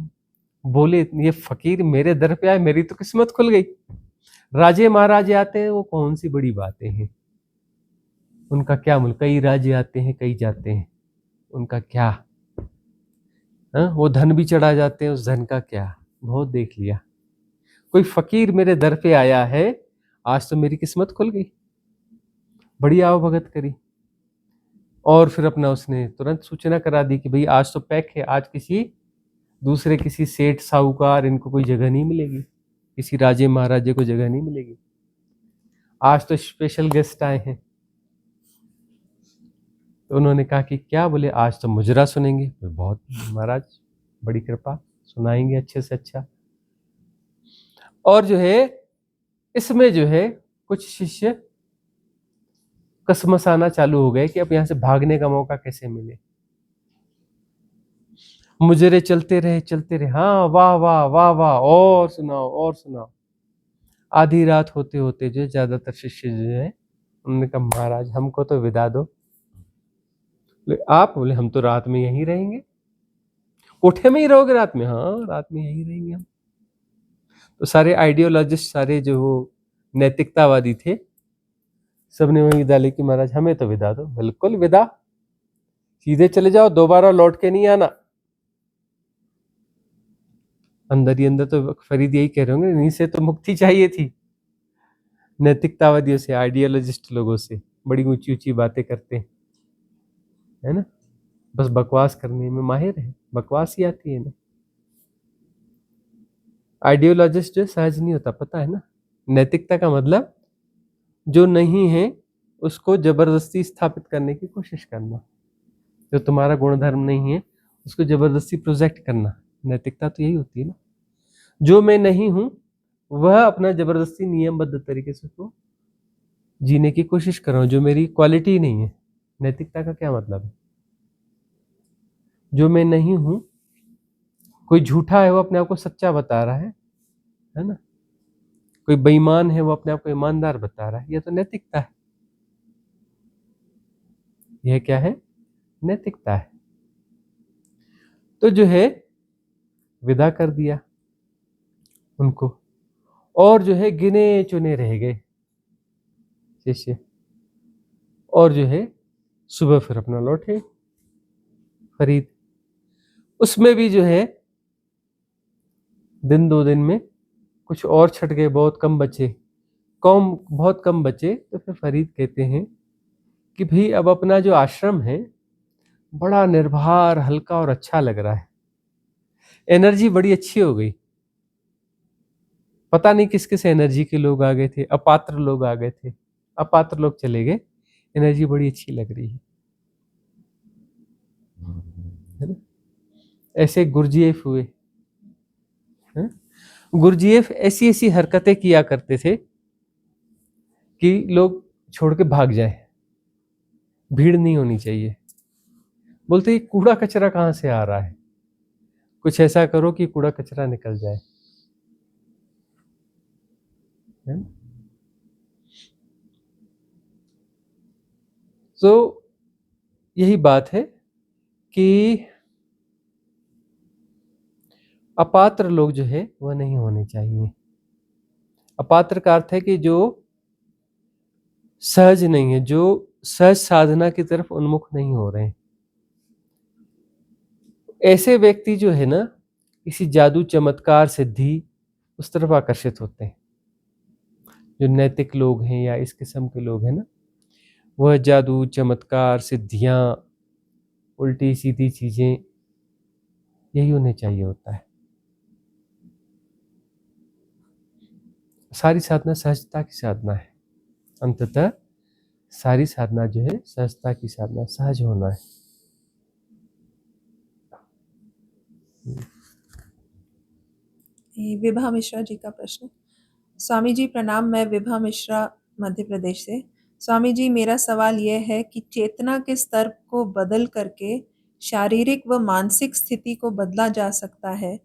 बोले ये फकीर मेरे दर पे आए, मेरी तो किस्मत खुल गई। राजे महाराजे आते हैं वो कौन सी बड़ी बातें हैं, उनका क्या मुल्क, कई राजे आते हैं कई जाते हैं, उनका क्या। वो धन भी चढ़ा जाते हैं, उस धन का क्या, बहुत देख लिया। कोई फकीर मेरे दर पे आया है, आज तो मेरी किस्मत खुल गई। बड़ी आवभगत करी और फिर अपना उसने तुरंत सूचना करा दी कि भाई आज तो पैक है, आज किसी सेठ साहूकार इनको कोई जगह नहीं मिलेगी, किसी राजे महाराजे को जगह नहीं मिलेगी, आज तो स्पेशल गेस्ट आए हैं। तो उन्होंने कहा कि क्या, बोले आज तो मुजरा सुनेंगे। तो बहुत महाराज बड़ी कृपा, सुनाएंगे अच्छे से अच्छा। और जो है इसमें जो है कुछ शिष्य कसमसाना चालू हो गए कि अब यहाँ से भागने का मौका कैसे मिले। मुजरे चलते रहे, हाँ वाह वाह वाह वाह, और सुनाओ। आधी रात होते होते जो ज्यादातर शिष्य जो है उन्होंने कहा महाराज हमको तो विदा दो। आप बोले हम तो रात में यहीं रहेंगे। कोठे में ही रहोगे रात में? हाँ रात में यहीं रहेंगे हम। तो सारे आइडियोलॉजिस्ट, सारे जो वो नैतिकतावादी थे, सबने वही विदा ली कि महाराज हमें तो विदा दो। बिल्कुल विदा, सीधे चले जाओ, दोबारा लौट के नहीं आना। अंदर ही अंदर तो फरीद यही कह रहे होंगे, इन्हीं से तो मुक्ति चाहिए थी, नैतिकतावादियों से, आइडियोलॉजिस्ट लोगों से। बड़ी ऊंची ऊंची बातें करते हैं, है ना, बस बकवास करने में माहिर है, बकवास ही आती है ना। आइडियोलॉजिस्ट जो सहज नहीं होता, पता है ना। नैतिकता का मतलब जो नहीं है उसको जबरदस्ती स्थापित करने की कोशिश करना, जो तुम्हारा गुणधर्म नहीं है उसको जबरदस्ती प्रोजेक्ट करना। नैतिकता तो यही होती है ना। जो मैं नहीं हूं वह अपना जबरदस्ती नियमबद्ध तरीके से उसको जीने की कोशिश कर रहा हूं, जो मेरी क्वालिटी नहीं है। नैतिकता का क्या मतलब है? जो मैं नहीं हूं, कोई झूठा है वो अपने आप को सच्चा बता रहा है ना। कोई बेईमान है वो अपने आप को ईमानदार बता रहा है, यह तो नैतिकता है। यह क्या है? नैतिकता है। तो जो है विदा कर दिया उनको, और जो है गिने चुने रह गए शिष्य, और जो है सुबह फिर अपना लौटे फरीद। उसमें भी जो है दिन दो दिन में कुछ और छट गए, बहुत कम बचे, बहुत कम बचे। तो फिर फरीद कहते हैं कि भाई अब अपना जो आश्रम है बड़ा निर्भर, हल्का और अच्छा लग रहा है, एनर्जी बड़ी अच्छी हो गई। पता नहीं किस किस एनर्जी के लोग आ गए थे, अपात्र लोग आ गए थे, अपात्र लोग चले गए, एनर्जी बड़ी अच्छी लग रही है ना। ऐसे गुरजीएफ हुए। गुरजीएफ ऐसी ऐसी हरकतें किया करते थे कि लोग छोड़ के भाग जाए, भीड़ नहीं होनी चाहिए। बोलते ये कूड़ा कचरा कहां से आ रहा है, कुछ ऐसा करो कि कूड़ा कचरा निकल जाए, है ना? तो यही बात है कि अपात्र लोग जो है वह नहीं होने चाहिए। अपात्र का अर्थ है कि जो सहज नहीं है, जो सहज साधना की तरफ उन्मुख नहीं हो रहे हैं। ऐसे व्यक्ति जो है ना किसी जादू चमत्कार सिद्धि उस तरफ आकर्षित होते हैं। जो नैतिक लोग हैं या इस किस्म के लोग हैं ना, वह जादू चमत्कार सिद्धियां उल्टी सीधी चीजें, यही उन्हें चाहिए होता है। सारी साधना सहजता की साधना है। अंततः सारी साधना जो है सहजता की साधना, सहज होना है। ये विभा मिश्रा जी का प्रश्न। स्वामी जी प्रणाम, मैं विभा मिश्रा मध्य प्रदेश से। स्वामी जी मेरा सवाल यह है कि चेतना के स्तर को बदल करके शारीरिक व मानसिक स्थिति को बदला जा सकता है,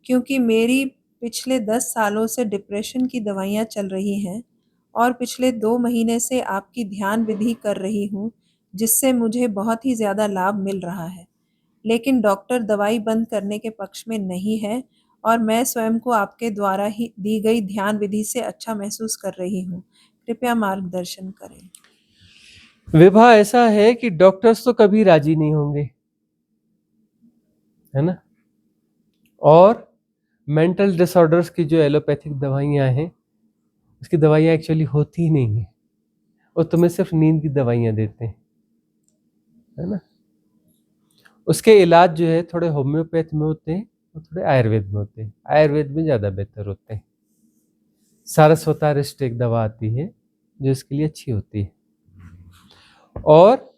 क्योंकि मेरी पिछले 10 सालों से डिप्रेशन की दवाइयाँ चल रही हैं और पिछले 2 महीने से आपकी ध्यान विधि कर रही हूँ, जिससे मुझे बहुत ही ज़्यादा लाभ मिल रहा है। लेकिन डॉक्टर दवाई बंद करने के पक्ष में नहीं है और मैं स्वयं को आपके द्वारा ही दी गई ध्यान विधि से अच्छा महसूस कर रही हूँ। कृपया मार्गदर्शन करें। विभा, ऐसा है कि डॉक्टर्स तो कभी राजी नहीं होंगे, है ना। और मेंटल डिसऑर्डर्स की जो एलोपैथिक दवाइयाँ हैं, उसकी दवाइयाँ एक्चुअली होती ही नहीं है, वो तुम्हें सिर्फ नींद की दवाइयाँ देते हैं, है ना। उसके इलाज जो है थोड़े होम्योपैथ में होते हैं और थोड़े आयुर्वेद में होते हैं। आयुर्वेद में ज़्यादा बेहतर होते हैं। सारस्वता रिस्ट एक दवा आती है जो इसके लिए अच्छी होती है। और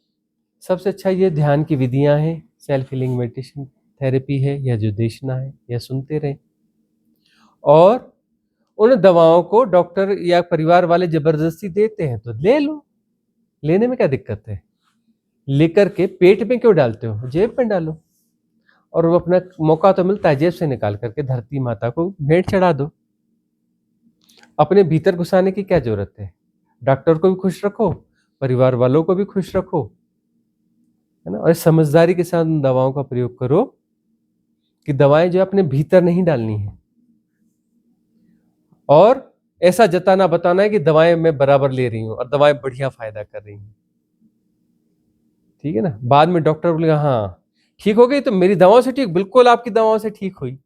सबसे अच्छा ये ध्यान की विधियां हैं, सेल्फ हीलिंग मेडिटेशन थेरेपी है, या जो देखना है या सुनते रहें। और उन दवाओं को डॉक्टर या परिवार वाले जबरदस्ती देते हैं तो ले लो, लेने में क्या दिक्कत है। लेकर के पेट में क्यों डालते हो, जेब में डालो। और वो अपना मौका तो मिलता है, जेब से निकाल करके धरती माता को भेंट चढ़ा दो। अपने भीतर घुसाने की क्या जरूरत है। डॉक्टर को भी खुश रखो, परिवार वालों को भी खुश रखो, है ना। और समझदारी के साथ उन दवाओं का प्रयोग करो कि दवाएं जो अपने भीतर नहीं डालनी है। और ऐसा जताना बताना है कि दवाएं मैं बराबर ले रही हूं और दवाएं बढ़िया फायदा कर रही हैं, ठीक है ना। बाद में डॉक्टर बोलेगा हाँ ठीक हो गई तो मेरी दवाओं से ठीक, बिल्कुल आपकी दवाओं से ठीक हुई,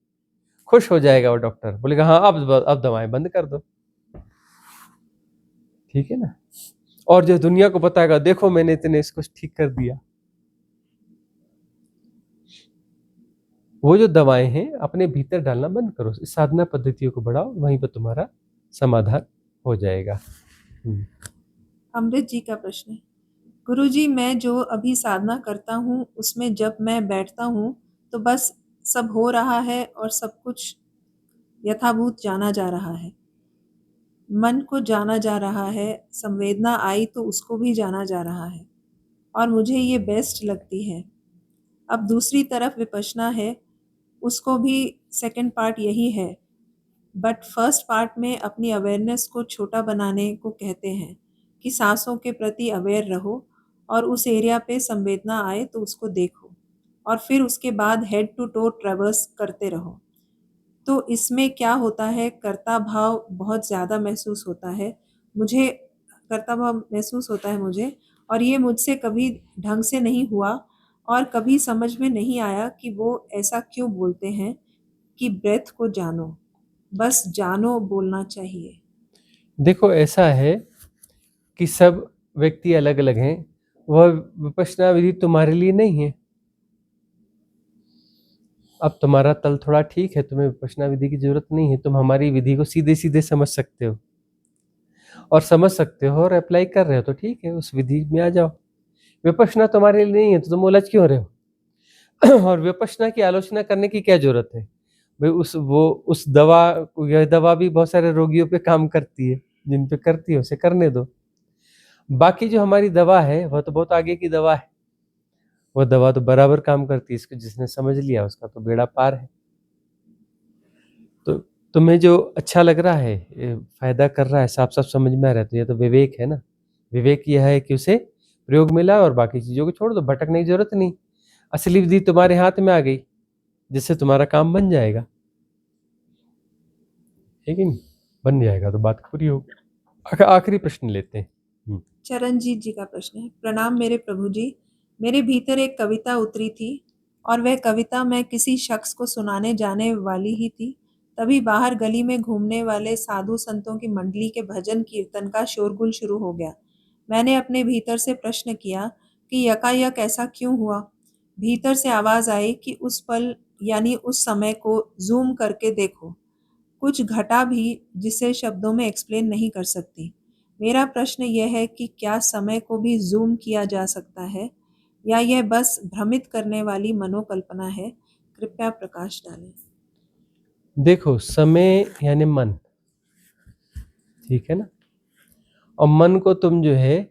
खुश हो जाएगा वो डॉक्टर, बोलेगा हाँ अब दवाएं बंद कर दो, ठीक है ना। और जो दुनिया को बताएगा देखो मैंने इतने इसको ठीक कर दिया। वो जो दवाएं हैं अपने भीतर डालना बंद करो, इस साधना पद्धतियों को बढ़ाओ, वहीं पर तुम्हारा समाधान हो जाएगा। अमृत जी का प्रश्न है। गुरुजी, मैं जो अभी साधना करता हूँ उसमें जब मैं बैठता हूँ तो बस सब हो रहा है और सब कुछ यथाभूत जाना जा रहा है। मन को जाना जा रहा है, संवेदना आई तो उसको भी जाना जा रहा है और मुझे ये बेस्ट लगती है। अब दूसरी तरफ विपश्यना है, उसको भी सेकंड पार्ट यही है, बट फर्स्ट पार्ट में अपनी अवेयरनेस को छोटा बनाने को कहते हैं कि सांसों के प्रति अवेयर रहो और उस एरिया पे संवेदना आए तो उसको देखो और फिर उसके बाद हेड टू टो ट्रैवर्स करते रहो। तो इसमें क्या होता है, कर्ता भाव बहुत ज़्यादा महसूस होता है मुझे, कर्ता भाव महसूस होता है मुझे, और ये मुझसे कभी ढंग से नहीं हुआ और कभी समझ में नहीं आया कि वो ऐसा क्यों बोलते हैं कि ब्रेथ को जानो, बस जानो बोलना चाहिए। देखो ऐसा है कि सब व्यक्ति अलग अलग हैं, वह विपश्यना विधि तुम्हारे लिए नहीं है। अब तुम्हारा तल थोड़ा ठीक है, तुम्हें विपश्यना विधि की जरूरत नहीं है, तुम हमारी विधि को सीधे सीधे समझ सकते हो और समझ सकते हो और अप्लाई कर रहे हो तो ठीक है, उस विधि में आ जाओ। विपश्यना तुम्हारे लिए नहीं है तो तुम उलझ क्यों रहे हो। और विपश्यना की आलोचना करने की क्या जरूरत है भाई। उस दवा, यह दवा भी बहुत सारे रोगियों पे काम करती है, जिन पे करती है उसे करने दो। बाकी जो हमारी दवा है वह तो बहुत आगे की दवा है, वह दवा तो बराबर काम करती है, इसको जिसने समझ लिया उसका तो बेड़ा पार है। तो तुम्हें जो अच्छा लग रहा है, फायदा कर रहा है, साफ साफ समझ में आ रहा है, तो यह तो विवेक है ना। विवेक यह है कि उसे प्रयोग मिला और बाकी चीजों को छोड़ दो, भटकने की जरूरत नहीं। असली विधि तुम्हारे हाथ में आ गई जिससे तुम्हारा काम बन जाएगा, ठीक है, बन जाएगा तो बात पूरी होगी। आखिरी प्रश्न लेते हैं। चरणजीत जी का प्रश्न है। प्रणाम मेरे प्रभु जी, मेरे भीतर एक कविता उतरी थी और वह कविता मैं किसी शख्स को सुनाने जाने वाली ही थी, तभी बाहर गली में घूमने वाले साधु संतों की मंडली के भजन कीर्तन का शोरगुल शुरू हो गया। मैंने अपने भीतर से प्रश्न किया कि यकायक ऐसा क्यों हुआ। भीतर से आवाज़ आई कि उस पल यानी उस समय को जूम करके देखो, कुछ घटा भी जिसे शब्दों में एक्सप्लेन नहीं कर सकती। मेरा प्रश्न यह है कि क्या समय को भी जूम किया जा सकता है या यह बस भ्रमित करने वाली मनोकल्पना है? कृपया प्रकाश डालें। देखो, समय यानी मन, ठीक है ना। और मन को तुम जो है,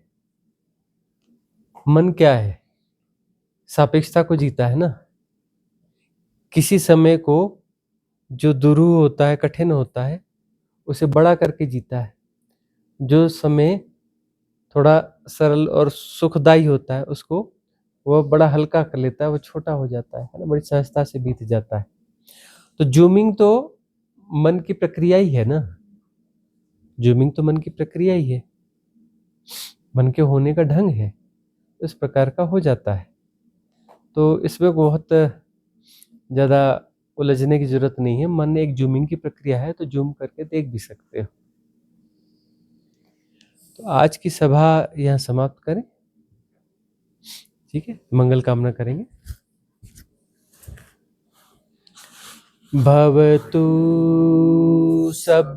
मन क्या है? सापेक्षता को जीता है ना। किसी समय को जो दुरूह होता है, कठिन होता है, उसे बड़ा करके जीता है। जो समय थोड़ा सरल और सुखदायी होता है, उसको वो बड़ा हल्का कर लेता है, वो छोटा हो जाता है ना, बड़ी सहजता से बीत जाता है। तो जूमिंग तो मन की प्रक्रिया ही है ना। जूमिंग तो मन की प्रक्रिया ही है, मन के होने का ढंग है, इस प्रकार का हो जाता है। तो इसमें बहुत ज़्यादा उलझने की जरूरत नहीं है। मन एक जूमिंग की प्रक्रिया है, तो जूम करके देख भी सकते हो। तो आज की सभा यहाँ समाप्त करें, ठीक है। मंगल कामना करेंगे। भवतु सब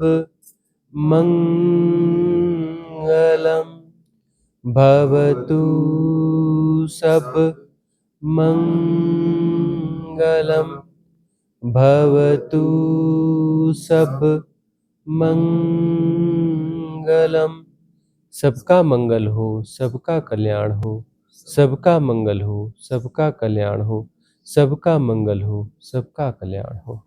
मंगलम, भवतु सब मंगलम, भवतु सब मंगलम। सबका मंगल हो, सबका कल्याण हो, सबका मंगल हो, सबका कल्याण हो, सबका मंगल हो, सबका कल्याण हो।